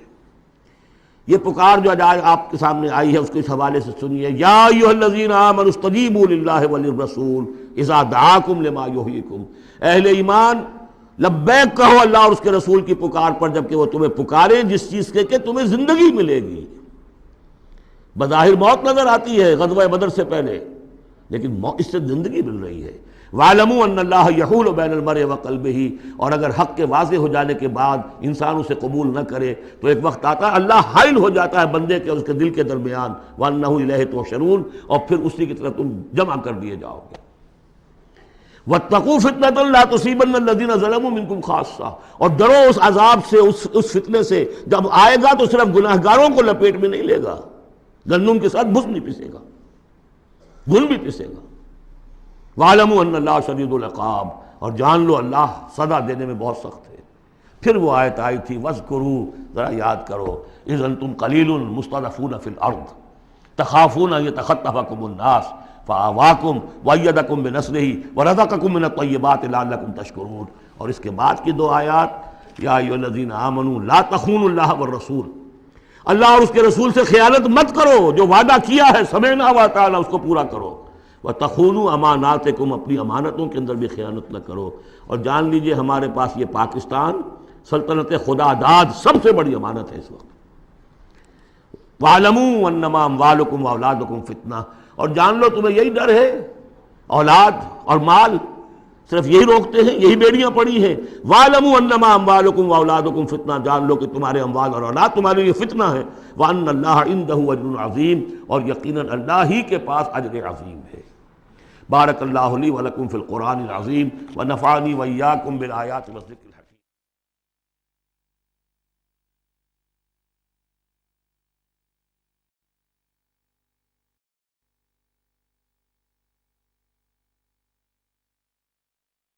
یہ پکار جو آج آپ کے سامنے آئی ہے اس کے اس حوالے سے سنیے. یا ایھا الذین آمنوا استجیبوا للہ وللرسول اذا دعاکم لما یحییکم، اہل ایمان لبیک کہو اللہ اور اس کے رسول کی پکار پر جبکہ وہ تمہیں پکاریں جس چیز کے کہ تمہیں زندگی ملے گی. بظاہر موت نظر آتی ہے غزوہ بدر سے پہلے، لیکن اس سے زندگی مل رہی ہے. وَاعْلَمُوا أَنَّ اللَّهَ يَحُولُ بَيْنَ الْمَرْءِ وَقَلْبِهِ، اور اگر حق کے واضح ہو جانے کے بعد انسان اسے قبول نہ کرے تو ایک وقت آتا ہے اللہ حائل ہو جاتا ہے بندے کے اور اس کے دل کے درمیان. وَأَنَّهُ إِلَيْهِ تُحْشَرُونَ، اور پھر اسی کی طرف تم جمع کر دیے جاؤ گے. وَاتَّقُوا فِتْنَةً لَا تُصِيبَنَّ الَّذِينَ ظَلَمُوا مِنكُمْ خَاصَّةً، اور ڈرو اس عذاب سے، اس فتنے سے جب آئے گا تو صرف گناہ گاروں کو لپیٹ میں نہیں لے گا، گندم کے ساتھ بھس نہیں پسے گا، گل بھی پسے گا. وَاعْلَمُوا أَنَّ اللَّهَ شَدِيدُ الْعِقَابِ، اور جان لو اللہ سزا دینے میں بہت سخت ہے. پھر وہ آیت آئی تھی وَاذْكُرُوا، ذرا یاد کرو، إِذْ أَنْتُمْ قَلِيلٌ مُسْتَضْعَفُونَ فِي الْأَرْضِ تَخَافُونَ أَنْ يَتَخَطَّفَكُمُ النَّاسُ فَآوَاكُمْ وَأَيَّدَكُمْ بِنَصْرِهِ وَرَزَقَكُمْ مِنَ الطَّيِّبَاتِ لَعَلَّكُمْ تَشْكُرُونَ. اور اس کے بعد کی دو آیات، یا ایھا الذین آمنوا لا تخونوا اللہ والرسول، اللہ اور اس کے رسول سے خیانت مت کرو، جو وعدہ کیا ہے سمعنا وأطعنا اس کو پورا کرو. وَتَخُونُوا أَمَانَاتِكُمْ، اپنی امانتوں کے اندر بھی خیانت نہ کرو. اور جان لیجئے ہمارے پاس یہ پاکستان سلطنت خدا داد سب سے بڑی امانت ہے اس وقت. وَاعْلَمُوا أَنَّمَا أَمْوَالُكُمْ وَأَوْلَادُكُمْ فِتْنَةٌ، اور جان لو تمہیں یہی ڈر ہے، اولاد اور مال صرف یہی روکتے ہیں، یہی بیڑیاں پڑی ہیں۔ وَاعْلَمُوا أَنَّمَا أَمْوَالُكُمْ وَأَوْلَادُكُمْ فتنہ، جان لو کہ تمہارے اموال اور اولاد تمہارے لیے فتنہ ہے۔ وَأَنَّ اللَّهَ عِندَهُ أَجْرٌ عَظِيمٌ، اور یقیناً اللہ ہی کے پاس اجر عظیم ہے۔ بارک اللہ لی ولکم فی القرآن العظیم ونفعنی وإیاکم بالآیات والذکر